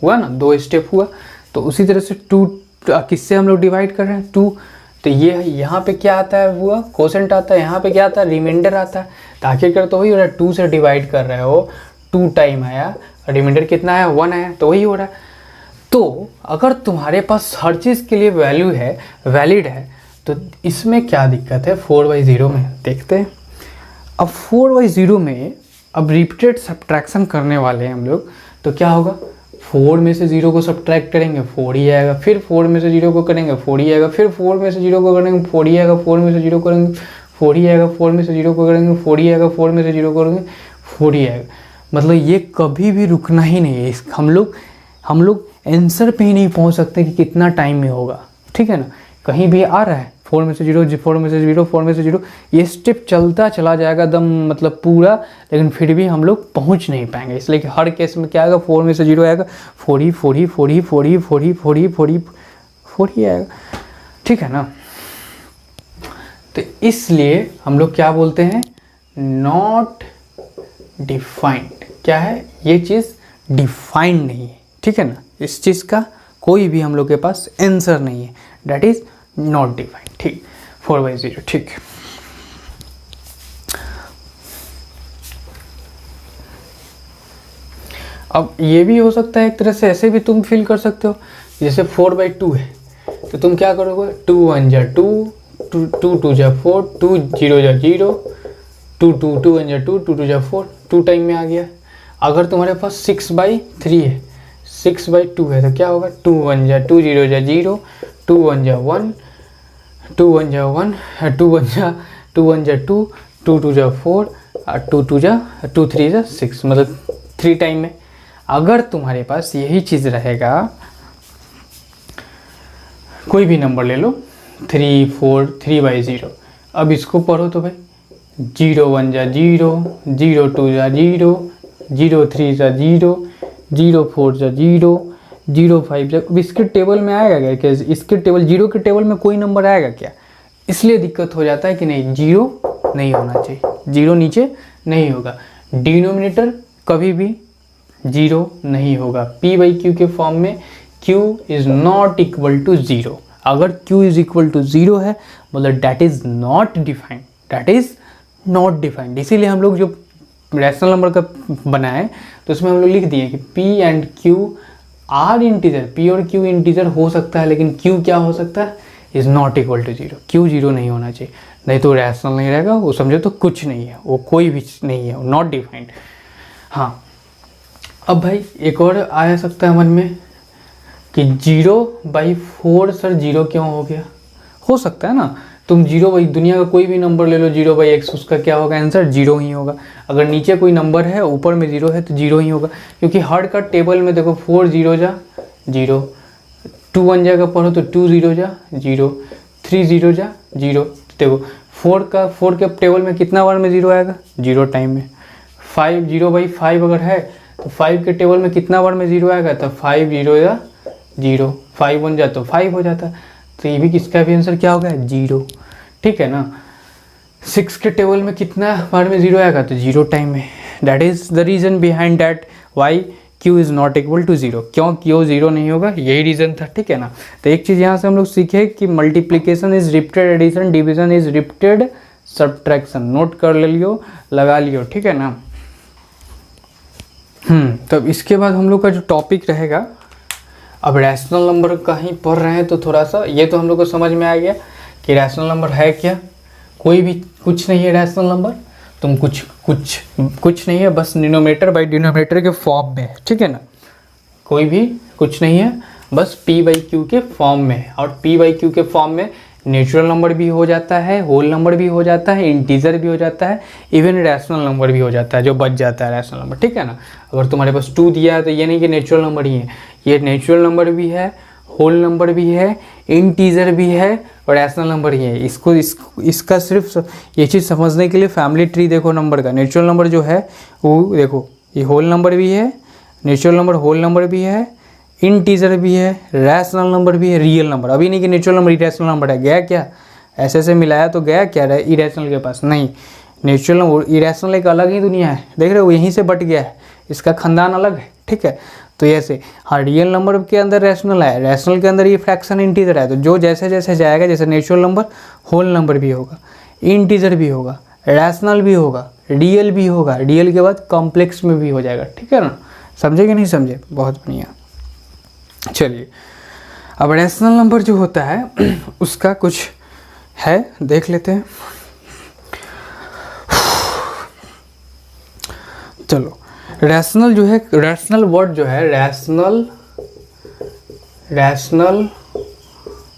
हुआ ना, 2 स्टेप हुआ। तो उसी तरह से 2 किससे हम लोग डिवाइड कर रहे हैं? 2। तो ये यहाँ पे क्या आता है? हुआ कोसेंट आता है। यहाँ पे क्या आता है? रिमाइंडर आता है। तो आखिरकार तो वही हो रहा है, 2 से डिवाइड कर रहे हो, 2 टाइम आया, रिमाइंडर कितना आया? 1 आया, तो वही हो रहा है। तो अगर तुम्हारे पास हर चीज़ के लिए वैल्यू है, वैलिड है, तो इसमें क्या दिक्कत है? 4/0 में देखते हैं। अब 4/0 में अब रिपीटेड सब्ट्रैक्शन करने वाले हैं हम लोग, तो क्या होगा? 4 में से 0 को सब्ट्रैक्ट करेंगे 4 ही आएगा, फिर 4 में से 0 को करेंगे 4 ही आएगा, फिर 4 में से 0 को करेंगे 4 ही आएगा, 4 में से 0 करेंगे 4 ही आएगा, 4 में से 0 को करेंगे 4 ही आएगा, 4 में से 0 करेंगे 4 ही आएगा। मतलब ये कभी भी रुकना ही नहीं है। हम लोग आंसर पे ही नहीं पहुंच सकते कि कितना टाइम में होगा। ठीक है ना, कहीं भी आ रहा है 4 में से 0, 4 में से 0, 4 में से 0, ये स्टेप चलता चला जाएगा दम मतलब पूरा, लेकिन फिर भी हम लोग पहुंच नहीं पाएंगे। इसलिए कि हर केस में क्या आएगा? 4 में से 0 आएगा, 4 ही आएगा। ठीक है ना, तो इसलिए हम लोग क्या बोलते हैं? Not defined. क्या है? ये चीज़ डिफाइंड नहीं है। ठीक है ना, इस चीज़ का कोई भी हम लोग के पास आंसर नहीं है, डेट इज नॉट डिफाइंड। ठीक, 4/0। ठीक, अब ये भी हो सकता है एक तरह से ऐसे भी तुम फील कर सकते हो, जैसे 4/2 है तो तुम क्या करोगे? 2 1 = 2, 2 2 = 4, 2 0 = 0, 2 2 2 1 = 2, 2 2 = 4, 2 टाइम में आ गया। अगर तुम्हारे पास 6/3 है, 6/2 है, तो क्या होगा? 2 1 = 2, 0 = 0, 2 1 = 1, 2 1 = 1, 2 1 = 2, 2 2 = 4, 2 3 = 6, मतलब 3 टाइम में। अगर तुम्हारे पास यही चीज़ रहेगा, कोई भी नंबर ले लो, 3 4 3/0, अब इसको पढ़ो तो भाई 0 1 = 0, 0 2 = 0, 0 3 = 0, 0 4 = 0, 05। जब इसके टेबल में आएगा क्या, इसके टेबल जीरो के टेबल में कोई नंबर आएगा क्या, इसलिए दिक्कत हो जाता है कि नहीं, जीरो नहीं होना चाहिए, जीरो नीचे नहीं होगा। डिनोमिनेटर कभी भी जीरो नहीं होगा। p/q के फॉर्म में q is not equal to zero. अगर q is equal to zero है मतलब that is not defined, that is not defined. इसीलिए हम लोग जो रैशनल नंबर का बनाए तो उसमें हम लोग लिख दिए कि p and q are integer, p और q इंटीजर हो सकता है लेकिन q क्या हो सकता है, is not equal to zero. q zero नहीं होना चाहिए, नहीं तो रैशनल नहीं रहेगा, वो समझो तो कुछ नहीं है, वो कोई भी नहीं है, नॉट डिफाइंड। हाँ, अब भाई एक और आ सकता है मन में कि 0/4 सर जीरो क्यों हो गया, हो सकता है ना। तुम 0/, दुनिया का कोई भी नंबर ले लो 0/x, उसका क्या होगा आंसर, जीरो ही होगा। अगर नीचे कोई नंबर है ऊपर में जीरो है तो जीरो ही होगा, क्योंकि हर का टेबल में देखो 4 0 जा जीरो, 2 1 जा का पढ़ो तो 2 0 जा जीरो, 3 0 जा जीरो। देखो 4 के टेबल में कितना बार में जीरो आएगा, जीरो टाइम में। 5 0/5 अगर है तो 5 के टेबल में कितना बार में जीरो आएगा, तो 5 0 या जीरो, 5 1 जा तो 5 हो जाता है, तो ये भी किसका भी आंसर क्या होगा, जीरो। ठीक है ना। 6 के टेबल में कितना बार में जीरो आएगा, तो जीरो टाइम में। That is the reason behind that why q is not equal to zero. क्यों q जीरो नहीं होगा, यही रीज़न था। ठीक है ना। तो एक चीज़ यहाँ से हम लोग सीखे कि multiplication is repeated addition, division is repeated subtraction. Note कर ले लियो, लगा लियो। ठीक है ना। तब इसके बाद हम लोग का जो टॉपिक रहेगा, अब रैशनल नंबर का ही पढ़ रहे हैं तो थोड़ा सा ये तो हम लोग को समझ में आ गया कि रैशनल नंबर है क्या, कोई भी कुछ नहीं है रैशनल नंबर, तुम कुछ नहीं है, बस डिनोमिनेटर बाई डिनोमिनेटर के फॉर्म में है। ठीक है ना, कोई भी कुछ नहीं है, बस p/q के फॉर्म में है। और p/q के फॉर्म में नेचुरल नंबर भी हो जाता है, होल नंबर भी हो जाता है, इंटीजर भी हो जाता है, इवन रैशनल नंबर भी हो जाता है जो बच जाता है रैशनल नंबर। ठीक है ना। अगर तुम्हारे पास 2 दिया है तो ये नहीं कि नेचुरल नंबर ही है, ये नेचुरल नंबर भी है, होल नंबर भी है, इंटीजर भी है और रैशनल नंबर ही है। इसका सिर्फ ये चीज़ समझने के लिए फैमिली ट्री देखो नंबर का। नेचुरल नंबर जो है वो देखो, ये होल नंबर भी है, नेचुरल नंबर होल नंबर भी है, इंटीजर भी है, रैशनल नंबर भी है, रियल नंबर। अभी नहीं कि नेचुरल नंबर इरेशनल नंबर है, गया क्या, ऐसे मिलाया तो गया क्या इरेशनल के पास, नहीं। नेचुरल नंबर इरेशनल एक अलग ही दुनिया है, देख रहे हो, यहीं से बट गया है, इसका खानदान अलग है। ठीक है। तो ऐसे हाँ, रियल नंबर के अंदर रैशनल है, रैशनल के अंदर ये फ्रैक्शन इंटीजर है, तो जो जैसे जैसे जाएगा, जैसे नेचुरल नंबर होल नंबर भी होगा, इंटीजर भी होगा, रैशनल भी होगा, रियल भी होगा, रियल के बाद कॉम्प्लेक्स में भी हो जाएगा। ठीक है ना, समझे कि नहीं समझे, बहुत बढ़िया। चलिए, अब रैशनल नंबर जो होता है उसका कुछ है, देख लेते हैं। चलो, रैशनल जो है, रैशनल वर्ड जो है, rational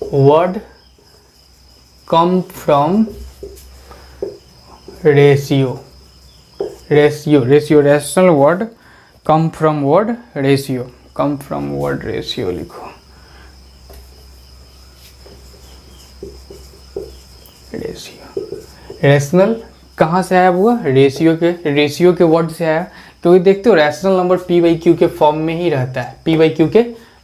word come from ratio, rational word come from word ratio, come from word ratio लिखो, रेशियो। रैशनल कहाँ से आया हुआ, रेशियो के वर्ड से आया, क्योंकि देखते हो रैशनल नंबर p/q के फॉर्म में ही रहता है, p/q के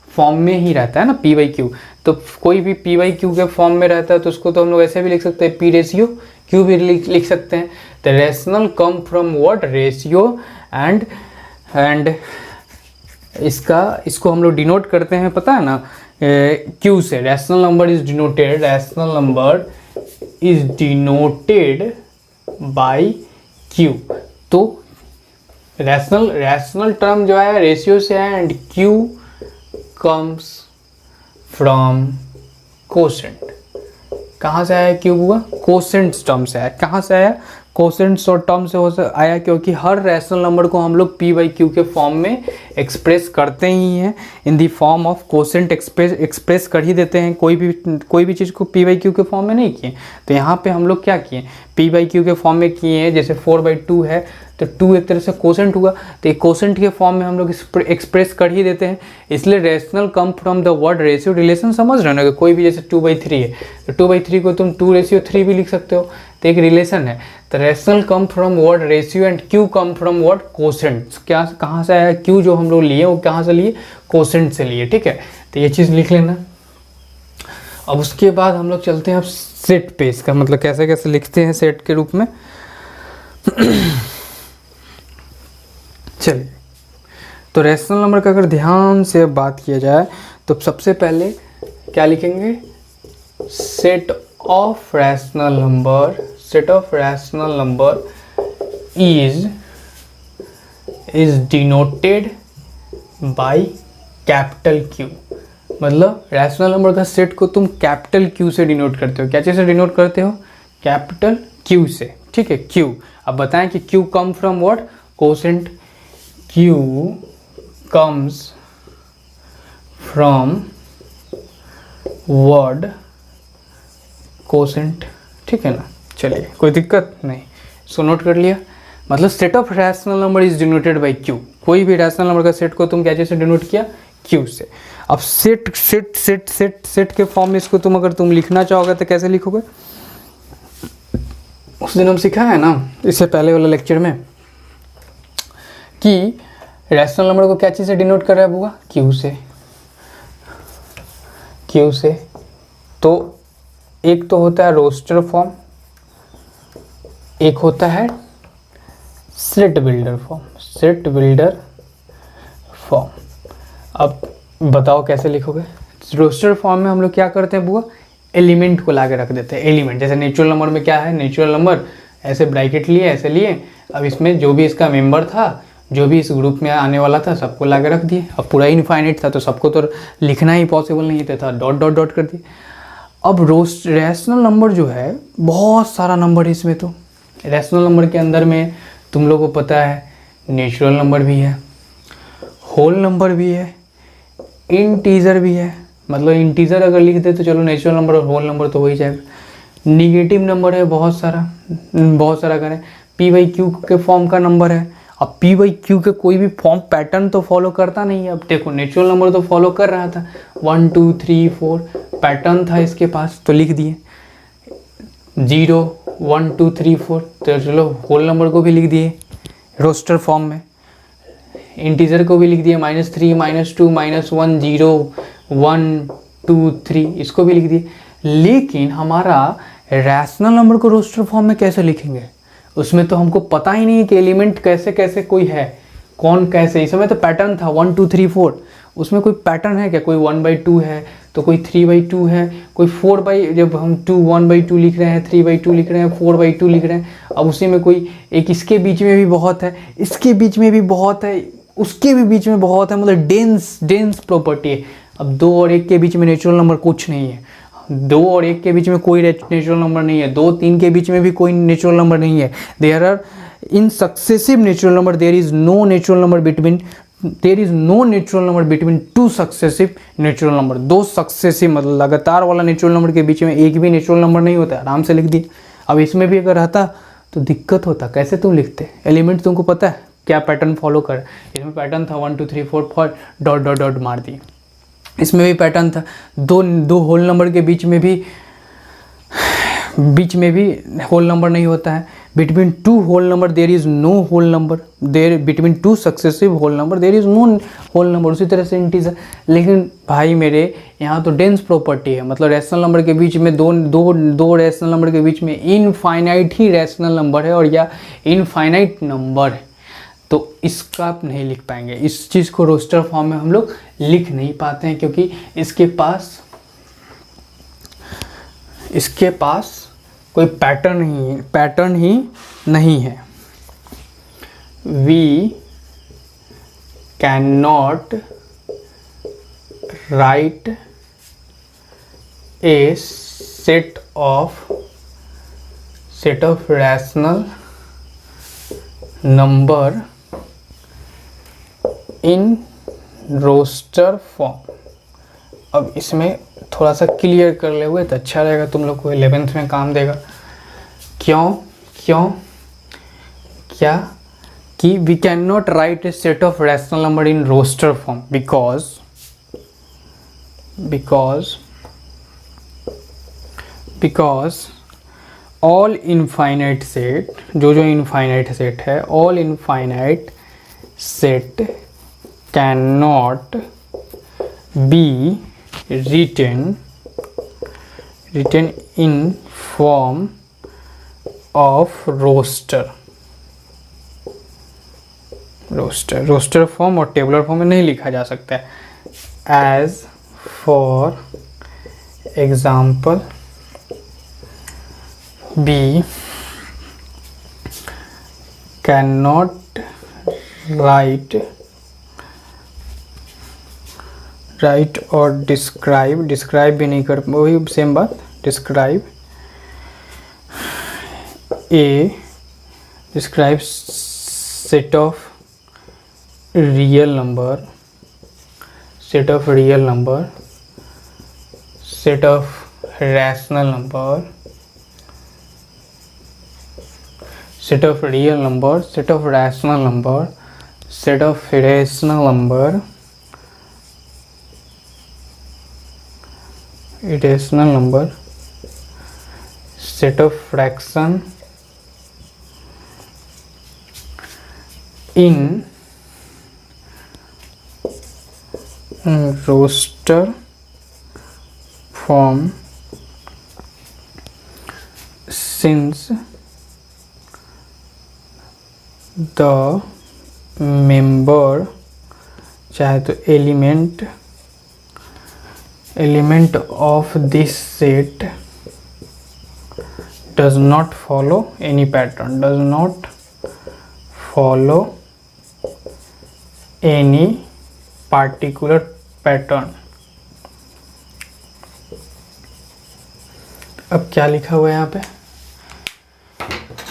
फॉर्म में ही रहता है ना, p/q। तो कोई भी p/q के फॉर्म में रहता है तो उसको तो हम लोग ऐसे भी लिख सकते हैं, p रेशियो q भी लिख सकते हैं। तो rational come from word ratio and इसको हम लोग डिनोट करते हैं, पता है ना, q से। Rational number is denoted by q। तो रैशनल टर्म जो है रेशियो से है and q comes from quotient. कहाँ से आया q हुआ, कोसेंट टर्म से आया। कहाँ से आया, कोसेंट और टर्म से आया, क्योंकि हर रैशनल नंबर को हम लोग p/q के फॉर्म में एक्सप्रेस करते ही हैं, in the form of quotient express कर ही देते हैं। कोई भी चीज़ को p/q के फॉर्म में नहीं किए, तो यहाँ पे हम लोग क्या किए, p/q के फॉर्म में किए हैं। जैसे 4/2 है तो 2 एक तरह से कोसेंट हुआ, तो एक कोसेंट के फॉर्म में हम लोग एक्सप्रेस कर ही देते हैं। इसलिए rational come from the word ratio. Relation समझ रहे हो ना, कोई भी जैसे 2/3 है तो 2/3 को तुम 2:3 भी लिख सकते हो, तो एक रिलेशन है। तो rational come from word ratio and Q come from word quotient. क्या कहाँ से आया क्यू जो हम लोग लिए वो कहाँ से लिए, कोसेंट से लिए, ठीक है। तो ये चीज़ लिख लेना। अब उसके बाद हम लोग चलते हैं अब सेट पे, इसका मतलब कैसे कैसे लिखते हैं सेट के रूप में। चलिए, तो रैशनल नंबर का अगर ध्यान से बात किया जाए तो सबसे पहले क्या लिखेंगे, set of rational number, set of rational number is denoted by capital Q. मतलब रैशनल नंबर का सेट को तुम कैपिटल क्यू से डिनोट करते हो। क्या चीज़ से डिनोट करते हो, कैपिटल क्यू से, ठीक है, क्यू। अब बताएं कि Q come from what, quotient. Q comes from word quotient, ठीक है ना। चलिए, कोई दिक्कत नहीं, इसको नोट कर लिया। मतलब set of rational number is denoted by Q. कोई भी रैशनल नंबर का सेट को तुम क्या से डिनोट किया, क्यू से। अब set set set set set के फॉर्म में इसको तुम अगर तुम लिखना चाहोगे तो कैसे लिखोगे, उस दिन हम सिखाया है ना इससे पहले वाले लेक्चर में कि रैशनल नंबर को क्या चीज़ से डिनोट कर रहा है बुआ, क्यू से, क्यू से। तो एक तो होता है रोस्टर फॉर्म, एक होता है set builder form, set builder form. अब बताओ कैसे लिखोगे। रोस्टर फॉर्म में हम लोग क्या करते हैं बुआ, एलिमेंट को लाके रख देते हैं। एलिमेंट जैसे नेचुरल नंबर में क्या है, नेचुरल नंबर ऐसे ब्रैकेट लिए, ऐसे लिए। अब इसमें जो भी इसका मेंबर था, जो भी इस ग्रुप में आने वाला था, सबको लाके रख दिए। अब पूरा इनफाइनाइट था तो सबको तो लिखना ही पॉसिबल नहीं था, डॉट डॉट डॉट कर दिए। अब रैशनल नंबर जो है, बहुत सारा नंबर है इसमें। तो रैशनल नंबर के अंदर में तुम लोगों को पता है नेचुरल नंबर भी है, होल नंबर भी है, इंटीजर भी है। मतलब इंटीजर अगर लिख दे तो चलो नेचुरल नंबर और होल नंबर तो हो ही जाएगा। निगेटिव नंबर है बहुत सारा करें। पी बाई क्यू के फॉर्म का नंबर है। अब पी बाई क्यू के कोई भी फॉर्म पैटर्न तो फॉलो करता नहीं है। अब देखो नेचुरल नंबर तो फॉलो कर रहा था, 1 2 3 4 पैटर्न था इसके पास तो लिख दिए। 0 1 2 3 4 तो चलो होल नंबर को भी लिख दिए रोस्टर फॉर्म में। इंटीजर को भी लिख दिए, -3 -2 -1 0 1 2 3 इसको भी लिख दिए। लेकिन हमारा रैशनल नंबर को रोस्टर फॉर्म में कैसे लिखेंगे, उसमें तो हमको पता ही नहीं है कि एलिमेंट कैसे कैसे कोई है, कौन कैसे। इस समय तो पैटर्न था 1 2 3 4, उसमें कोई पैटर्न है क्या, कोई 1/2 है तो कोई 3/2 है, कोई 4 जब हम 1/2 लिख रहे हैं, 3/2 लिख रहे हैं, 4/2 लिख रहे हैं। अब उसी में कोई एक इसके बीच में भी बहुत है, इसके बीच में भी बहुत है, उसके भी बीच में बहुत है। मतलब डेंस प्रॉपर्टी है। अब 2 और 1 के बीच में नेचुरल नंबर कुछ नहीं है, 2 और 1 के बीच में कोई नेचुरल नंबर नहीं है, 2 3 के बीच में भी कोई नेचुरल नंबर नहीं है। There are in successive natural number, there is no natural number between 2 successive natural number. 2 successive मतलब लगातार वाला नेचुरल नंबर के बीच में एक भी नेचुरल नंबर नहीं होता। आराम से लिख दिए। अब इसमें भी अगर रहता तो दिक्कत होता। कैसे तुम लिखते, एलिमेंट तुमको पता है क्या पैटर्न फॉलो कर। इसमें पैटर्न था 1 2 3 4 डॉट डॉट डॉट मार दिए। इसमें भी पैटर्न था, दो होल नंबर के बीच में भी होल नंबर नहीं होता है। Between 2 whole number there is no whole number, there between 2 successive whole number there is no whole number. उसी तरह से इंटीजर। लेकिन भाई मेरे यहाँ तो डेंस प्रॉपर्टी है, मतलब रैशनल नंबर के बीच में दो रैशनल नंबर के बीच में इनफाइनाइट ही रैशनल नंबर है और या इनफाइनाइट नंबर है, तो इसका आप नहीं लिख पाएंगे। इस चीज़ को रोस्टर फॉर्म में हम लोग लिख नहीं पाते हैं क्योंकि इसके पास कोई पैटर्न ही नहीं है। We can not write a set of rational number in roster form. अब इसमें थोड़ा सा क्लियर कर ले हुए तो अच्छा रहेगा, तुम लोग को 11th में काम देगा। क्या कि we can not write a set of rational number in roster form because all infinite set, जो जो इनफाइनाइट सेट है, all infinite set can not be written in form of roster form और tabular form में नहीं लिखा जा सकता है. As for example we can not write और डिस्क्राइब भी नहीं कर, वही सेम बात, describe set of real number, set of rational number, set of real number, set of rational number, irrational number, set of fraction in roster form since the member चाहे तो element of this set does not follow any pattern, any particular pattern. अब क्या लिखा हुआ है यहाँ पे?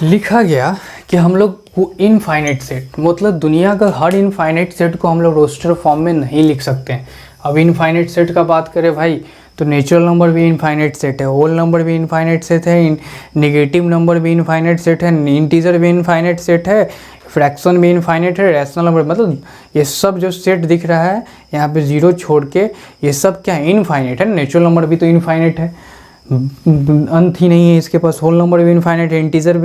लिखा गया कि हम लोग को इनफाइनाइट सेट, मतलब दुनिया का हर इनफाइनाइट सेट को हम लोग रोस्टर फॉर्म में नहीं लिख सकते हैं. अब इनफाइनाइट सेट का बात करें भाई, तो नेचुरल नंबर भी इनफाइनाइट सेट है, होल नंबर भी इनफाइनाइट सेट है, नेगेटिव नंबर भी इनफाइनाइट सेट है, इंटीजर भी इनफाइनाइट सेट है, फ्रैक्शन भी इनफाइनाइट है, रैशनल नंबर, मतलब ये सब जो सेट दिख रहा है यहाँ पे जीरो छोड़ के, ये सब क्या इनफाइनाइट है. नेचुरल नंबर भी तो इनफाइनाइट है, अंत ही नहीं है इसके पास. होल नंबर भी इनफाइनाइट है, इंटीजर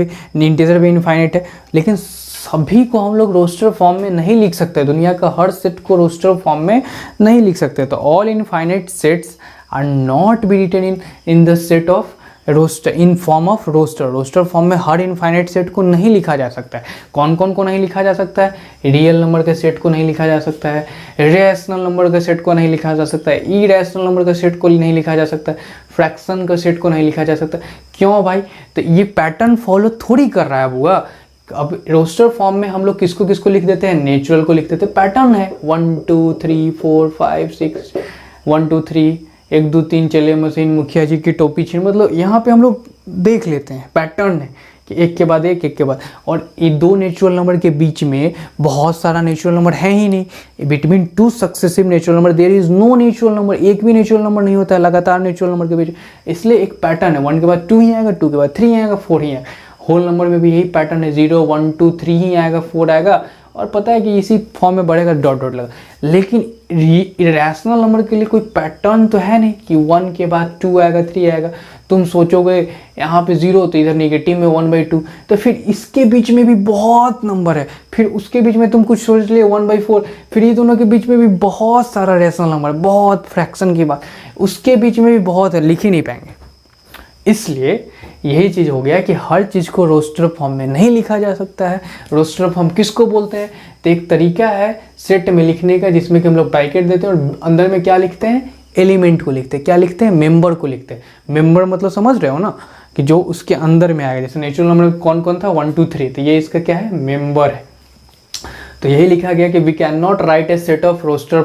भी इनफाइनाइट है. लेकिन सभी को हम लोग रोस्टर फॉर्म में नहीं लिख सकते, दुनिया का हर सेट को रोस्टर फॉर्म में नहीं लिख सकते. तो all infinite sets are not be written in the set of roster in form of roster form में हर इनफाइनाइट सेट को नहीं लिखा जा सकता है. कौन कौन को नहीं लिखा जा सकता है? रियल नंबर के सेट को नहीं लिखा जा सकता है, रैशनल नंबर के सेट को नहीं लिखा जा सकता है, इरैशनल नंबर के सेट को नहीं लिखा जा सकता है, फ्रैक्शन का सेट को नहीं लिखा जा सकता. क्यों भाई? तो ये पैटर्न फॉलो थोड़ी कर रहा है बुआ. अब रोस्टर फॉर्म में हम लोग किसको किसको लिख देते हैं? नेचुरल को लिख देते हैं. पैटर्न है 1 2 3 4 5 6 1 2 3 1 2 3 चले मशीन, मुखिया जी की टोपी छीन, मतलब यहाँ पे हम लोग देख लेते हैं पैटर्न है कि एक के बाद एक के बाद. और ये दो नेचुरल नंबर के बीच में बहुत सारा नेचुरल नंबर है ही नहीं. Between two successive natural number there is no natural number, एक भी नेचुरल नंबर नहीं होता है लगातार नेचुरल नंबर के बीच. इसलिए एक पैटर्न है, 1 के बाद 2 ही आएगा, 2 के बाद 3 आएगा, 4 ही आएगा. होल नंबर में भी यही पैटर्न है, 0 1 2 3 ही आएगा, 4 आएगा, और पता है कि इसी फॉर्म में बढ़ेगा, डॉट डॉट लगा. लेकिन रैशनल नंबर के लिए कोई पैटर्न तो है नहीं कि 1 के बाद 2 आएगा, 3 आएगा. तुम सोचोगे यहाँ पे 0 तो इधर नेगेटिव में 1/2, तो फिर इसके बीच में भी बहुत नंबर है, फिर उसके बीच में तुम कुछ सोच लिए 1/4, फिर ये दोनों के बीच में भी बहुत सारा रैशनल नंबर, बहुत फ्रैक्शन की बात, उसके बीच में भी बहुत है, लिख ही नहीं पाएंगे. इसलिए यही चीज़ हो गया कि हर चीज़ को रोस्टर फॉर्म में नहीं लिखा जा सकता है. रोस्टर फॉर्म किसको बोलते हैं? तो एक तरीका है सेट में लिखने का जिसमें कि हम लोग ब्रैकेट देते हैं और अंदर में क्या लिखते हैं? एलिमेंट को लिखते हैं. क्या लिखते हैं? मेंबर को लिखते हैं. मेंबर मतलब समझ रहे हो ना, कि जो उसके अंदर में आएगा. जैसे नेचुरल नंबर कौन कौन था? 1 2 3, तो ये इसका क्या है? मेंबर है. तो यही लिखा गया कि we can not write a set of roster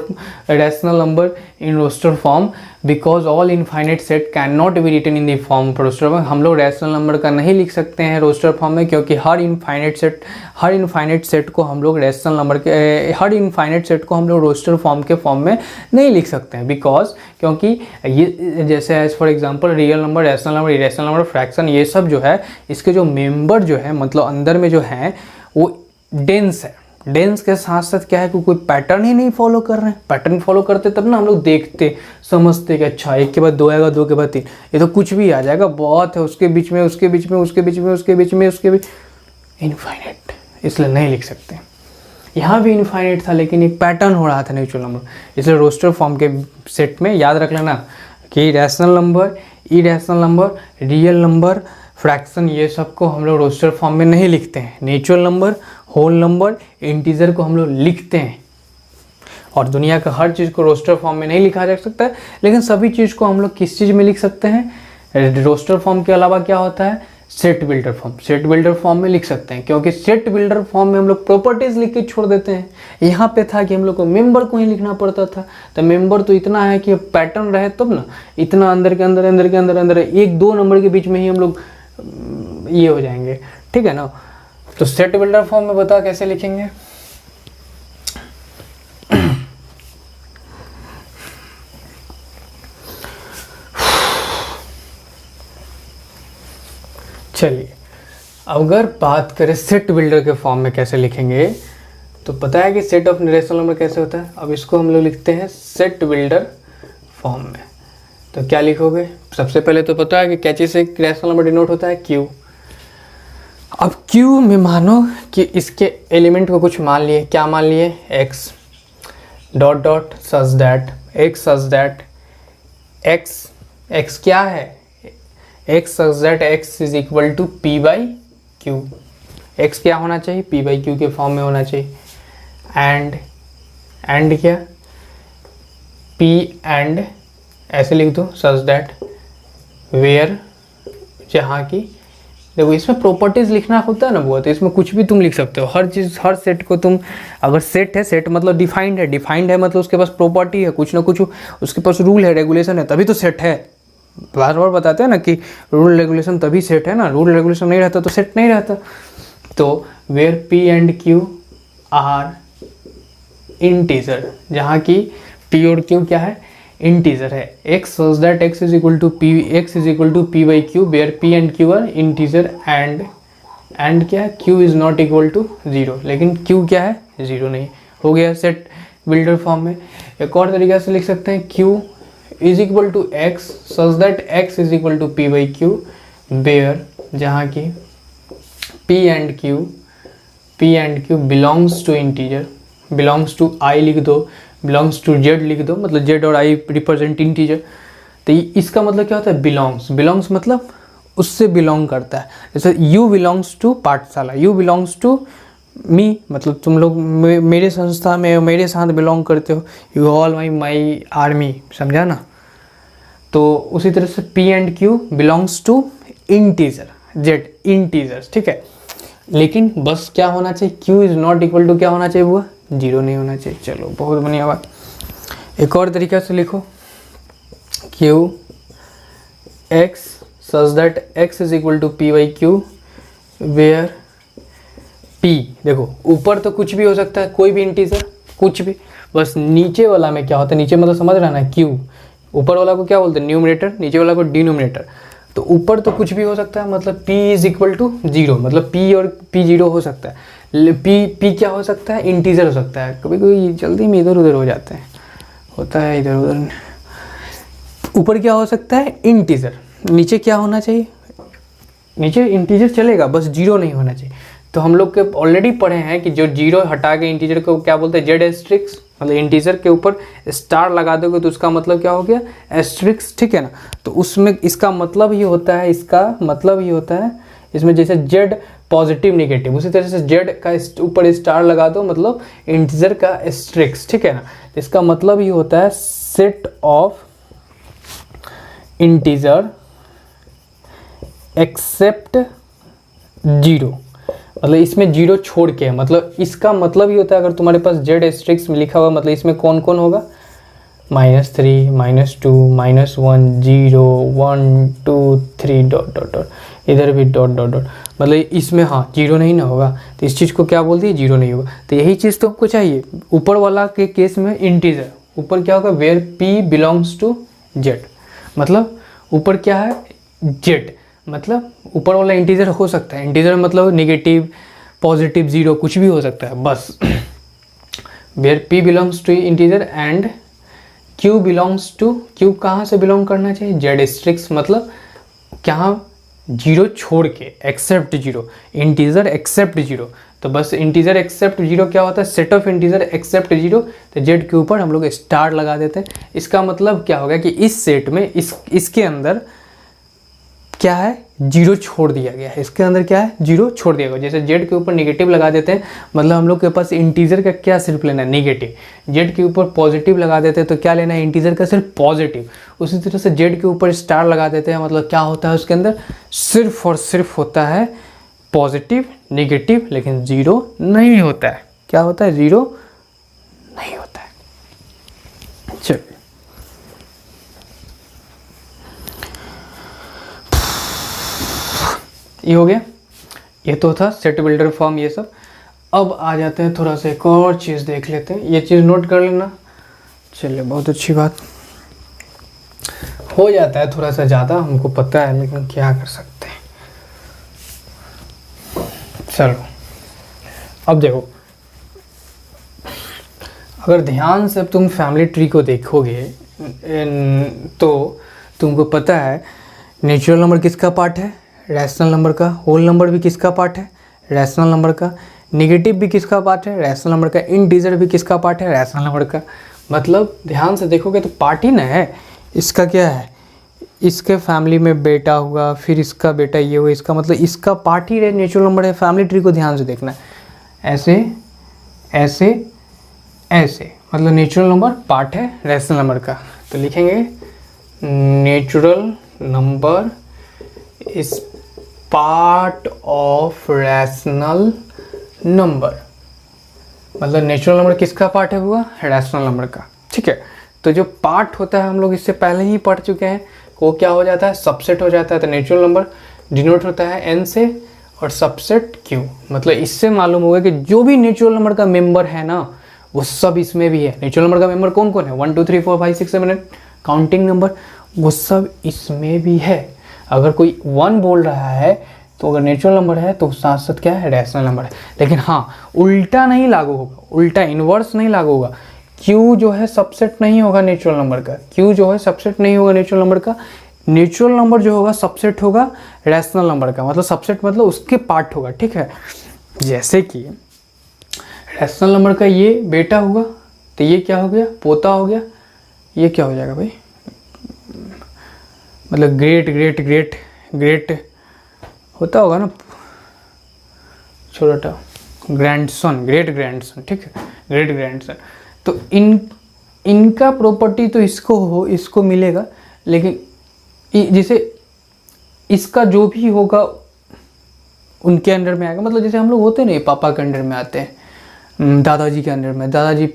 rational number in roster form because all infinite set can not be written in the form roster form. हम लोग रैशनल नंबर का नहीं लिख सकते हैं रोस्टर फॉर्म में, क्योंकि हर इनफाइनाइट सेट को हम लोग रैशनल नंबर के हर इनफाइनाइट सेट को हम लोग रोस्टर फॉर्म के फॉर्म में नहीं लिख सकते हैं. बिकॉज क्योंकि ये जैसे as for example real number, rational number, irrational number, fraction, ये सब जो है इसके जो मेंबर जो है मतलब अंदर में जो है वो डेंस है. डेंस के साथ साथ क्या है कि कोई पैटर्न ही नहीं फॉलो कर रहे हैं। पैटर्न फॉलो करते तब ना हम लोग देखते समझते कि अच्छा एक के बाद दो आएगा, दो के बाद तीन, ये तो कुछ भी आ जाएगा, बहुत है, उसके बीच में उसके बीच में उसके बीच में उसके बीच में उसके बीच, इनफाइनाइट, इसलिए नहीं लिख सकते। यहाँ भी इनफाइनाइट था लेकिन एक पैटर्न हो रहा था नेचुरल नंबर, इसलिए रोस्टर फॉर्म के सेट में याद रख लेना कि rational number, irrational number, real number, fraction, ये सब को हम लोग रोस्टर फॉर्म में नहीं लिखते हैं। Natural number, whole number, integer को हम लोग लिखते हैं। और दुनिया का हर चीज़ को रोस्टर फॉर्म में नहीं लिखा जा सकता है, लेकिन सभी चीज़ को हम लोग किस चीज़ में लिख सकते हैं? रोस्टर फॉर्म के अलावा क्या होता है? Set builder form. Set builder form में लिख सकते हैं, क्योंकि सेट बिल्डर फॉर्म में हम लोग प्रॉपर्टीज लिख के छोड़ देते हैं। यहाँ पे था कि हम लोग को मेंबर को ही लिखना पड़ता था, तो मेंबर तो इतना है कि पैटर्न रहे तब ना, इतना अंदर के अंदर अंदर के अंदर अंदर एक दो नंबर के बीच में ही हम लोग ये हो जाएंगे, ठीक है ना। तो सेट बिल्डर फॉर्म में बता कैसे लिखेंगे? चलिए, अगर बात करें सेट बिल्डर के फॉर्म में कैसे लिखेंगे, तो पता है कि सेट ऑफ रेशनल नंबर कैसे होता है। अब इसको हम लोग लिखते हैं सेट बिल्डर फॉर्म में। तो क्या लिखोगे? सबसे पहले तो पता है कि क्या चीज़ से रेशनल नंबर डिनोट होता है? क्यू। अब क्यू में मानो कि इसके एलिमेंट को कुछ मान लिए। क्या मान लिए? X dot dot such that X क्या है? X such that x is equal to P by Q. X क्या होना चाहिए? पी बाई क्यू के फॉर्म में होना चाहिए। एंड क्या? पी एंड ऐसे लिख दो, सच दैट वेयर, जहाँ की, देखो इसमें प्रॉपर्टीज लिखना होता है ना बहुत, इसमें कुछ भी तुम लिख सकते हो। हर चीज़, हर सेट को तुम, अगर सेट है, सेट मतलब डिफाइंड है मतलब उसके पास प्रॉपर्टी है, कुछ ना कुछ उसके पास रूल है, रेगुलेशन है, तभी तो सेट है। बार बार बताते हैं ना कि रूल रेगुलेशन तभी सेट है ना, रूल रेगुलेशन नहीं रहता तो सेट नहीं रहता। तो where P and Q are integer, जहाँ की पी और क्यू क्या है? इंटीजर है। X such that x is equal to P by Q, where P and Q are integer, and क्या है? Q is not equal to zero, लेकिन Q क्या है? जीरो नहीं। हो गया सेट बिल्डर फॉर्म में। एक और तरीके से लिख सकते हैं, q is equal to x such that x is equal to P by Q, where, जहाँ की p and Q belongs to integer, belongs to I लिख दो, बिलोंग्स टू जेड लिख दो, मतलब जेड और आई रिप्रेजेंट इंटीजर। तो इसका मतलब क्या होता है? बिलोंग्स मतलब उससे बिलोंग करता है। जैसे यू बिलोंग्स टू पाठशाला, यू बिलोंग्स टू मी, मतलब तुम लोग मेरे संस्था में मेरे साथ बिलोंग करते हो, यू ऑल माई आर्मी, समझा ना। तो उसी तरह से P and Q belongs to integer, Z integers, ठीक है। लेकिन बस क्या होना चाहिए? Q is not equal to क्या होना चाहिए? वो जीरो नहीं होना चाहिए। चलो, बहुत बढ़िया बात। एक और तरीके से लिखो, Q X such that x is equal to P by Q, where P, देखो ऊपर तो कुछ भी हो सकता है, कोई भी इंटीजर, कुछ भी, बस नीचे वाला में क्या होता है? नीचे मतलब समझ रहा ना, क्यू, ऊपर वाला को क्या बोलते हैं? न्यूमरेटर, नीचे वाला को डिनोमिनेटर। तो ऊपर तो कुछ भी हो सकता है, मतलब p is equal to zero, मतलब p और p जीरो हो सकता है। p क्या हो सकता है? इंटीजर हो सकता है। कभी कभी जल्दी में इधर उधर हो जाते हैं, होता है इधर उधर। ऊपर क्या हो सकता है? इंटीजर। नीचे क्या होना चाहिए? नीचे इंटीजर चलेगा, बस जीरो नहीं होना चाहिए। तो हम लोग के ऑलरेडी पढ़े हैं कि जो जीरो हटा के इंटीजर को क्या बोलते हैं? जेड एस्ट्रिक्स, मतलब इंटीजर के ऊपर स्टार लगा दोगे तो उसका मतलब क्या हो गया? एस्ट्रिक्स, ठीक है ना। तो उसमें इसका मतलब ये होता है, इसमें जैसे जेड पॉजिटिव नेगेटिव, उसी तरह से जेड का ऊपर स्टार लगा दो, मतलब इंटीजर का एस्ट्रिक्स, ठीक है ना। तो इसका मतलब ये होता है set of integer except zero, मतलब इसमें जीरो छोड़ के, मतलब इसका मतलब ये होता है अगर तुम्हारे पास जेड एस्ट्रिक्स में लिखा हुआ, मतलब इसमें कौन कौन होगा? -3, -2, -1, 0, 1, 2, 3 डॉट डॉट डॉट, इधर भी डॉट डॉट डॉट, मतलब इसमें हाँ जीरो नहीं ना होगा, तो इस चीज़ को क्या बोलती है? जीरो नहीं होगा। तो यही चीज़ तो हमको चाहिए। ऊपर वाला के केस में इंटीजर, ऊपर क्या होगा? Where P belongs to Z, मतलब ऊपर क्या है? जेड, मतलब ऊपर वाला इंटीजर हो सकता है। इंटीजर मतलब नेगेटिव, पॉजिटिव, ज़ीरो, कुछ भी हो सकता है बस। Where p belongs to integer and q belongs to, q कहाँ से बिलोंग करना चाहिए, जेड स्ट्रिक्स, मतलब क्या, जीरो छोड़ के, except zero, integer except zero. तो बस इंटीजर एक्सेप्ट जीरो क्या होता है, set of integer except zero. तो जेड के ऊपर हम लोग स्टार लगा देते हैं। इसका मतलब क्या होगा कि इस सेट में इसके अंदर क्या है, जीरो छोड़ दिया गया है, इसके अंदर क्या है, जीरो छोड़ दिया गया। जैसे जेड के ऊपर निगेटिव लगा देते हैं, मतलब हम लोग के पास इंटीजर का क्या सिर्फ लेना है, निगेटिव। जेड के ऊपर पॉजिटिव लगा देते हैं तो क्या लेना है, इंटीजर का सिर्फ पॉजिटिव। उसी तरह से जेड के ऊपर स्टार लगा देते हैं, मतलब क्या होता है उसके अंदर, सिर्फ और सिर्फ होता है पॉजिटिव, निगेटिव, लेकिन जीरो नहीं होता है। क्या होता है, जीरो नहीं होता है। चलिए, ये हो गया, ये तो था सेट बिल्डर फॉर्म ये सब। अब आ जाते हैं थोड़ा सा एक और चीज़ देख लेते हैं, ये चीज़ नोट कर लेना। चलिए, बहुत अच्छी बात, हो जाता है थोड़ा सा ज़्यादा, हमको पता है, लेकिन क्या कर सकते हैं। चलो, अब देखो, अगर ध्यान से तुम फैमिली ट्री को देखोगे तो तुमको पता है नेचुरल नंबर किसका पार्ट है, रैशनल नंबर का। होल नंबर भी किसका पार्ट है, रैशनल नंबर का। नेगेटिव भी किसका पार्ट है, रैशनल नंबर का। इंटीजर भी किसका पार्ट है, रैशनल नंबर का। मतलब ध्यान से देखोगे तो पार्ट ही ना है, इसका क्या है, इसके फैमिली में बेटा होगा, फिर इसका बेटा ये होगा, इसका मतलब इसका पार्ट ही नेचुरल नंबर है। फैमिली ट्री को ध्यान से देखना है, ऐसे ऐसे ऐसे, मतलब नेचुरल नंबर पार्ट है रैशनल नंबर का। तो लिखेंगे natural number is part of rational number. मतलब नेचुरल नंबर किसका पार्ट है हुआ, रैशनल नंबर का। ठीक है, तो जो पार्ट होता है हम लोग इससे पहले ही पढ़ चुके हैं, वो क्या हो जाता है, सबसेट हो जाता है। तो नेचुरल नंबर डिनोट होता है n से और सबसेट q। मतलब इससे मालूम होगा कि जो भी नेचुरल नंबर का मेंबर है ना, वो सब इसमें भी है। नेचुरल नंबर का मेंबर कौन कौन है, 1 2 3 4 5 6 7 8 काउंटिंग नंबर, वो सब इसमें भी है। अगर कोई 1 बोल रहा है तो अगर नेचुरल नंबर है तो साथ साथ क्या है, रैशनल नंबर है। लेकिन हाँ, उल्टा नहीं लागू होगा, उल्टा इन्वर्स नहीं लागू होगा। q जो है सबसेट नहीं होगा नेचुरल नंबर का, q जो है सबसेट नहीं होगा नेचुरल नंबर का। नेचुरल नंबर जो होगा सबसेट होगा रैशनल नंबर का, मतलब सबसेट मतलब उसके पार्ट होगा। ठीक है, जैसे कि रैशनल नंबर का ये बेटा होगा तो ये क्या हो गया, पोता हो गया। ये क्या हो जाएगा भाई, मतलब ग्रेट ग्रेट ग्रेट ग्रेट होता होगा ना, छोटा ग्रैंडसन, ग्रेट ग्रैंडसन। ठीक है, ग्रेट ग्रैंडसन। तो इनका प्रॉपर्टी तो इसको मिलेगा, लेकिन जैसे इसका जो भी होगा उनके अंडर में आएगा। मतलब जैसे हम लोग होते नहीं, पापा के अंडर में आते हैं, दादाजी के अंडर में, दादाजी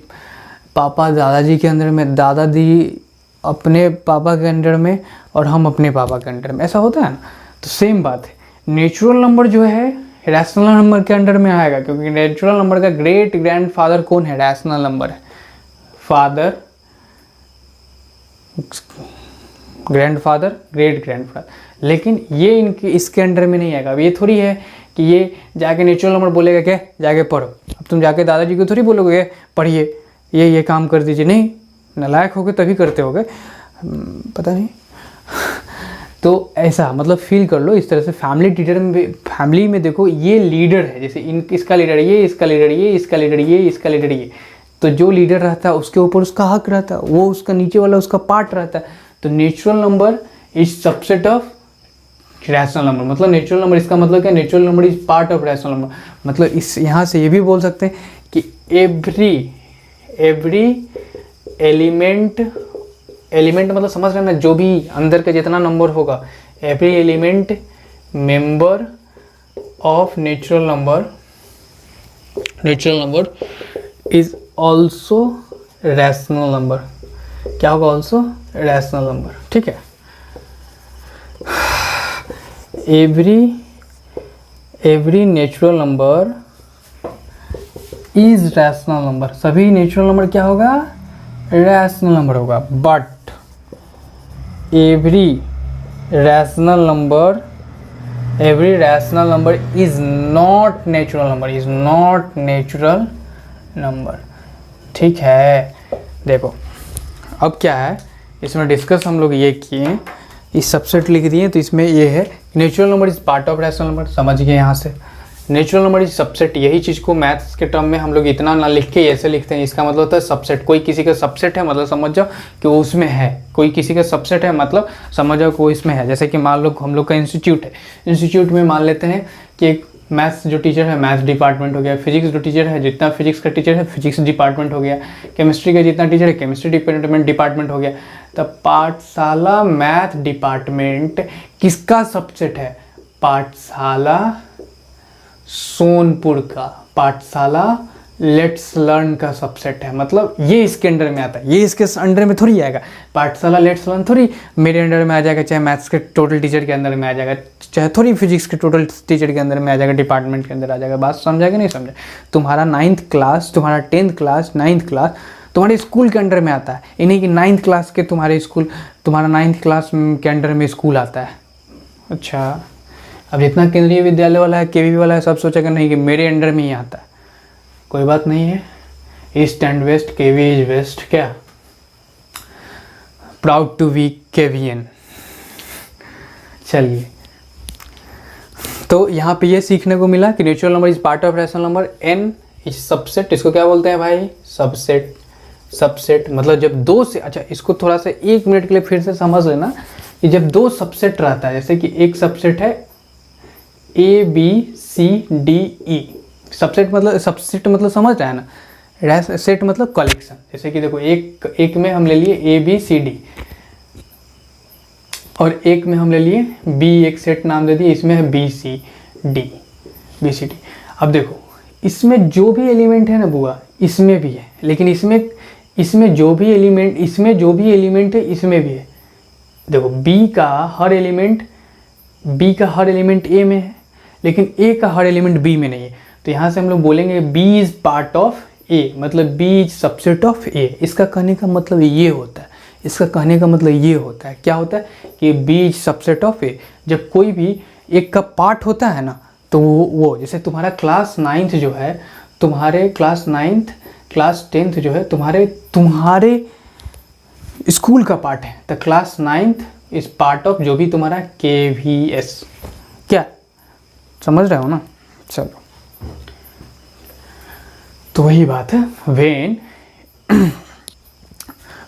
पापा दादाजी के अंदर में, दादाजी अपने पापा के अंडर में, और हम अपने पापा के अंडर में, ऐसा होता है ना। तो सेम बात है, नेचुरल नंबर जो है रैशनल नंबर के अंडर में आएगा, क्योंकि नेचुरल नंबर का ग्रेट ग्रैंडफादर कौन है, रैशनल नंबर है। Father, grandfather, great grandfather. लेकिन ये इनके इसके अंडर में नहीं आएगा। अब ये थोड़ी है कि ये जाके नेचुरल नंबर बोलेगा क्या, जाके पढ़ो। अब तुम जाके दादाजी को थोड़ी बोलोगे पढ़िए, ये काम कर दीजिए, नहीं, नालायक होगे तभी करते होगे, पता नहीं। तो ऐसा मतलब फील कर लो इस तरह से। फैमिली में देखो, ये लीडर है, जैसे इसका लीडर ये, इसका लीडर ये, इसका लीडर ये, इसका लीडर ये। तो जो लीडर रहता है उसके ऊपर उसका हक रहता है, वो उसका नीचे वाला उसका पार्ट रहता है। तो natural number is subset of rational number. मतलब नेचुरल नंबर, इसका मतलब क्या, natural number is part of rational number. मतलब इस यहाँ से ये भी बोल सकते हैं कि एवरी एलिमेंट मतलब समझ रहे हैं ना, जो भी अंदर का जितना नंबर होगा, every element member of natural number is also rational number. क्या होगा, ऑल्सो रैशनल नंबर। ठीक है, every natural number is rational number. सभी नेचुरल नंबर क्या होगा, रैशनल नंबर होगा। But every rational number every rational number is not natural number, is not natural number. ठीक है, देखो अब क्या है इसमें डिस्कस हम लोग ये किए, इस सबसेट लिख दिए, तो इसमें ये है natural number is part of rational number, समझ गए यहाँ से। नेचुरल नंबर इज सबसेट, यही चीज़ को मैथ्स के टर्म में हम लोग इतना ना लिख के ऐसे लिखते हैं, इसका मतलब होता है सबसेट। कोई किसी का सबसेट है मतलब समझ जाओ कि वो उसमें है, कोई किसी का सबसेट है मतलब समझ जाओ कि वो इसमें है। जैसे कि मान लो हम लोग का इंस्टीट्यूट है, इंस्टीट्यूट में मान लेते हैं कि एक मैथ्स जो टीचर है मैथ्स डिपार्टमेंट हो गया, फिजिक्स जो टीचर है जितना फिजिक्स का टीचर है फिजिक्स डिपार्टमेंट हो गया, केमिस्ट्री का जितना टीचर है केमिस्ट्री डिपार्टमेंट हो गया। तब पाठशाला मैथ डिपार्टमेंट किसका सबसेट है? पाठशाला सोनपुर का, पाठशाला लेट्स लर्न का सबसेट है। मतलब ये इसके अंडर में आता है, ये इसके अंडर में थोड़ी आएगा। पाठशाला लेट्स लर्न थोड़ी मेरे अंडर में आ जाएगा, चाहे मैथ्स के टोटल टीचर के अंदर में आ जाएगा, चाहे थोड़ी फिजिक्स के टोटल टीचर के अंदर में आ जाएगा, डिपार्टमेंट के अंदर आ जाएगा। बात समझा कि नहीं समझा? तुम्हारा 9th क्लास, तुम्हारा 10th क्लास, 9th क्लास तुम्हारे स्कूल के अंडर में आता है, इन्हीं की 9th क्लास के तुम्हारे स्कूल, तुम्हारा 9th क्लास के अंडर में स्कूल आता है। अच्छा, अब जितना केंद्रीय विद्यालय वाला है, केवी वाला है, सब सोचेगा नहीं कि मेरे अंडर में ही आता है। कोई बात नहीं है, east and west, KV is west. क्या? Proud to be KVian. चलिए, तो यहाँ पे ये सीखने को मिला कि natural number is part of rational number, n is subset. इसको क्या बोलते हैं भाई? सबसेट। सबसेट मतलब जब दो से, अच्छा इसको थोड़ा सा 1 मिनट के लिए फिर से समझ लेना कि जब दो सबसेट रहता है, जैसे कि एक सबसेट है A B C D E, subset मतलब समझ रहा है ना, सेट मतलब कलेक्शन। जैसे कि देखो एक में हम ले लिए ए बी सी डी और एक में हम ले लिए बी, एक सेट नाम दे दिए, इसमें है बी सी डी। अब देखो इसमें जो भी एलिमेंट है ना बुआ, इसमें भी है, लेकिन इसमें जो भी एलिमेंट है इसमें भी है। देखो बी का हर एलिमेंट ए में है, लेकिन ए का हर एलिमेंट बी में नहीं है। तो यहाँ से हम लोग बोलेंगे बी इज पार्ट ऑफ ए, मतलब बी इज सबसेट ऑफ ए। इसका कहने का मतलब ये होता है, क्या होता है कि बी इज सबसेट ऑफ ए। जब कोई भी एक का पार्ट होता है ना, तो वो जैसे तुम्हारा क्लास 9th जो है, तुम्हारे क्लास 9th क्लास 10th जो है तुम्हारे स्कूल का पार्ट है, तो class 9th is part of जो भी तुम्हारा KVS। क्या समझ रहे हो ना? चलो, तो वही बात है,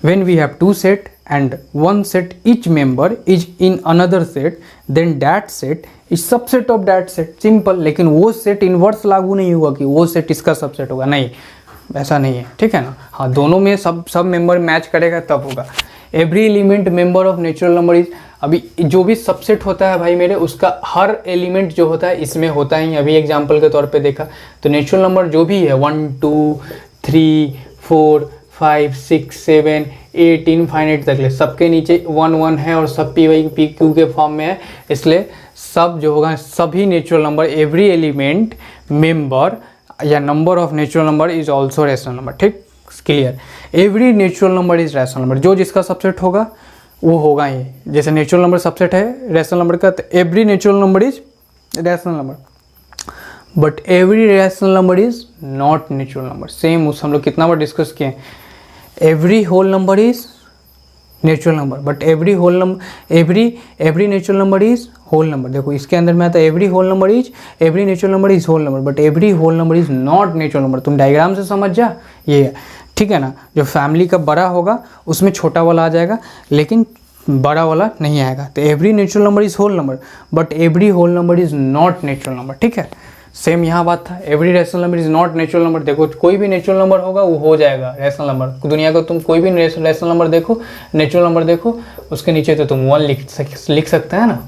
when we have two set and one set each member is in another set, then that set is subset of that set। Simple. लेकिन वो सेट इनवर्स लागू नहीं होगा कि वो सेट इसका सबसेट होगा, नहीं, ऐसा नहीं है। ठीक है ना? हाँ, दोनों में सब मेंबर मैच करेगा तब होगा। Every element member of natural number is, अभी जो भी सबसेट होता है भाई मेरे, उसका हर एलिमेंट जो होता है इसमें होता ही। अभी एग्जांपल के तौर पे देखा तो नेचुरल नंबर जो भी है 1 2 3 4 5 6 7 8 इनफाइनाइट तक ले, सबके नीचे 1 1 है और सब पी क्यू के फॉर्म में है, इसलिए सब जो होगा सभी natural number, every element member या number of natural number is also rational number. ठीक, clear? Every natural number is rational number, जो जिसका सबसेट होगा वो होगा ही। जैसे नेचुरल नंबर सबसेट है रैशनल नंबर का, तो every natural number is rational number, but every rational number is not natural number. Same उस हम लोग कितना बार डिस्कस किए, every whole number is natural number, but every natural number is whole number. देखो इसके अंदर में आता है every natural number is whole number, but every whole number is not natural number. तुम डायग्राम से समझ जा, ये है। ठीक है ना? जो फैमिली का बड़ा होगा उसमें छोटा वाला आ जाएगा, लेकिन बड़ा वाला नहीं आएगा। तो every natural number is whole number, but every whole number is not natural number. ठीक है, सेम यहाँ बात था, every rational number is not natural number. देखो कोई भी नेचुरल नंबर होगा वो हो जाएगा रैशनल नंबर। दुनिया का तुम कोई भी रैशनल नंबर देखो, नेचुरल नंबर देखो, उसके नीचे तो तुम 1 लिख सकते हैं ना,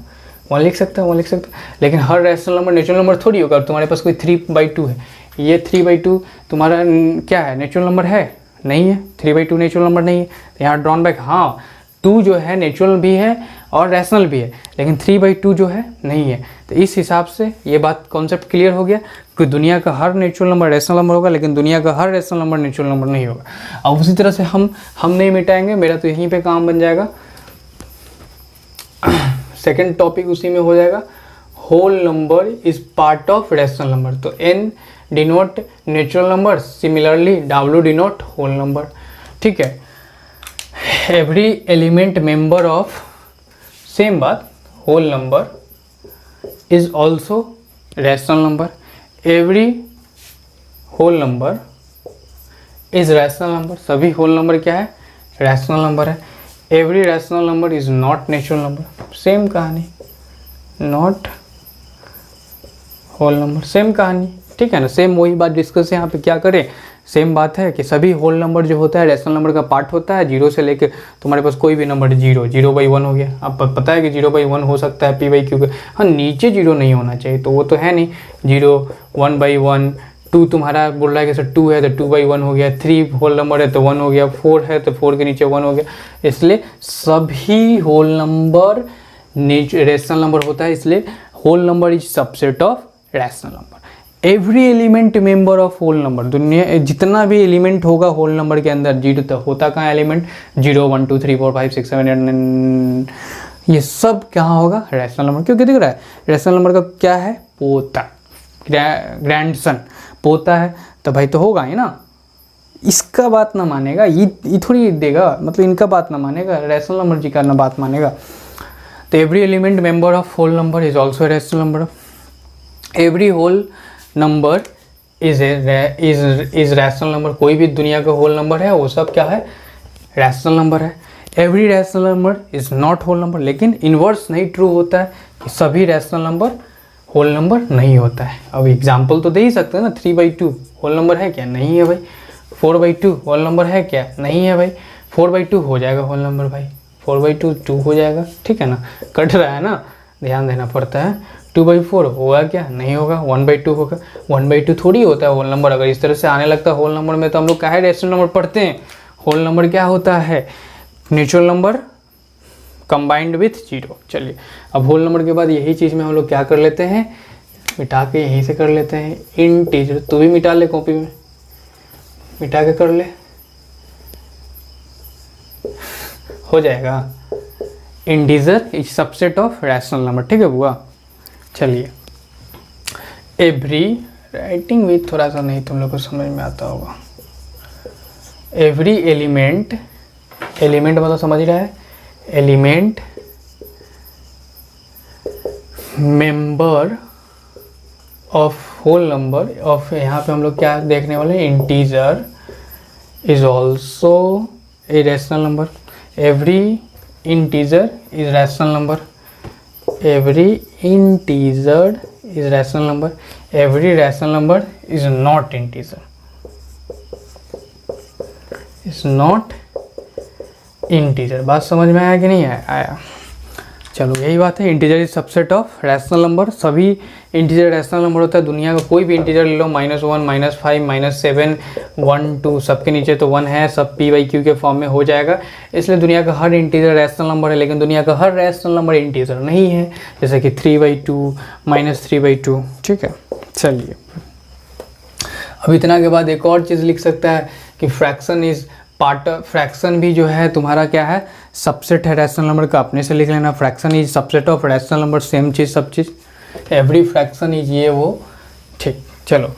1 लिख सकते हैं। लेकिन हर रैशनल नंबर नेचुरल नंबर थोड़ी होगा। तुम्हारे पास कोई 3/2 है, ये 3/2 तुम्हारा क्या है? नेचुरल नंबर है? नहीं है। 3/2 नेचुरल नंबर नहीं है, तो यहाँ ड्रॉन बैक। हाँ, 2 जो है नेचुरल भी है और रैशनल भी है, लेकिन 3/2 जो है नहीं है। तो इस हिसाब से ये बात कॉन्सेप्ट क्लियर हो गया कि दुनिया का हर नेचुरल नंबर रैशनल नंबर होगा, लेकिन दुनिया का हर रैशनल नंबर नेचुरल नंबर नहीं होगा। अब उसी तरह से हम नहीं मिटाएंगे, मेरा तो यहीं पे काम बन जाएगा। सेकंड टॉपिक उसी में हो जाएगा, whole number is part of rational number. तो n denote natural number, similarly w denote whole number. ठीक है, every element member of, same बात, whole number is also rational number. Every whole number is rational number, सभी whole number क्या है, rational number है। Every rational number is not natural number, same कहानी, not whole number, same कहानी। ठीक है ना, सेम वही बात डिस्कस यहाँ पे क्या करें, सेम बात है कि सभी होल नंबर जो होता है रैशनल नंबर का पार्ट होता है। जीरो से लेके तुम्हारे पास कोई भी नंबर, जीरो बाई वन हो गया। अब पता है कि 0/1 हो सकता है p/q के, हाँ नीचे जीरो नहीं होना चाहिए, तो वो तो है नहीं। 0, 1/1, 2 तुम्हारा बोल रहा है कि सर 2 है तो 2/1 हो गया, 3 होल नंबर है तो 1 हो गया, 4 है तो 4 के नीचे 1 हो गया। इसलिए सभी होल नंबर रैशनल नंबर होता है, इसलिए whole number is subset of rational number. Every element member of whole number, दुनिया जितना भी एलिमेंट होगा होल नंबर के अंदर, जीरो तक होता कहाँ एलिमेंट, 0, 1, 2, 3, 4, 5, 6, 7, 8, 9, ये सब कहाँ होगा, रैशनल नंबर। क्योंकि दिख रहा है रैशनल नंबर का क्या है, पोता, ग्रैंडसन, पोता है तो भाई तो होगा ही ना। इसका बात ना मानेगा, ये थोड़ी देगा, मतलब इनका बात ना मानेगा, रैशनल नंबर जी का ना बात मानेगा। तो every element member of whole number is also rational number. Every whole number is rational number, कोई भी दुनिया का होल नंबर है वो सब क्या है, रैशनल नंबर है। Every rational number is not whole number, लेकिन इन्वर्स नहीं ट्रू होता है कि सभी रैशनल नंबर होल नंबर नहीं होता है। अब एग्जाम्पल तो दे ही सकते हैं ना, 3/2 होल नंबर है क्या, नहीं है भाई। 4/2 होल नंबर है क्या, नहीं है भाई। 4/2 हो जाएगा होल नंबर भाई, 4/2 2 हो जाएगा। ठीक है ना, कट रहा है ना, ध्यान देना पड़ता है। 2/4 होगा क्या, नहीं होगा। 1/2 होगा, 1/2 थोड़ी होता है होल नंबर। अगर इस तरह से आने लगता है होल नंबर में तो हम लोग क्या है, रैशनल नंबर पढ़ते हैं। होल नंबर क्या होता है, natural number combined with zero. चलिए अब होल नंबर के बाद यही चीज़ में हम लोग क्या कर लेते हैं, मिटा के यहीं से कर लेते हैं इंटीजर। तू भी मिटा ले कॉपी में, मिटा के कर ले, हो जाएगा। Integer is subset of rational number. ठीक है बुआ, चलिए एवरी, राइटिंग भी थोड़ा सा नहीं तुम लोग को समझ में आता होगा। एवरी एलिमेंट, एलिमेंट मतलब समझ रहा है, element member of whole number of, यहाँ पे हम लोग क्या देखने वाले हैं, integer is also a rational number. Every integer is rational number. Every integer is rational number. Every rational number is not integer, is not integer. बात समझ में आया कि नहीं आया? चलो यही बात है, integer is subset of rational number. सभी इंटीजर रैशनल नंबर होता है, दुनिया का कोई भी इंटीजर ले लो, -1, -5, -7, 1, 2, सबके नीचे तो 1 है, सब p/q के फॉर्म में हो जाएगा। इसलिए दुनिया का हर इंटीजर रैशनल नंबर है, लेकिन दुनिया का हर रैशनल नंबर इंटीजर नहीं है, जैसे कि 3/2, -3/2। ठीक है, चलिए अब इतना के बाद एक और चीज़ लिख सकता है कि फ्रैक्शन इज पार्ट, फ्रैक्शन भी जो है तुम्हारा क्या है, सबसेट है रैशनल नंबर का। अपने से लिख लेना, fraction is subset of rational number, same चीज़ सब चीज़। एवरी फ्रैक्शन इज ये वो। ठीक, चलो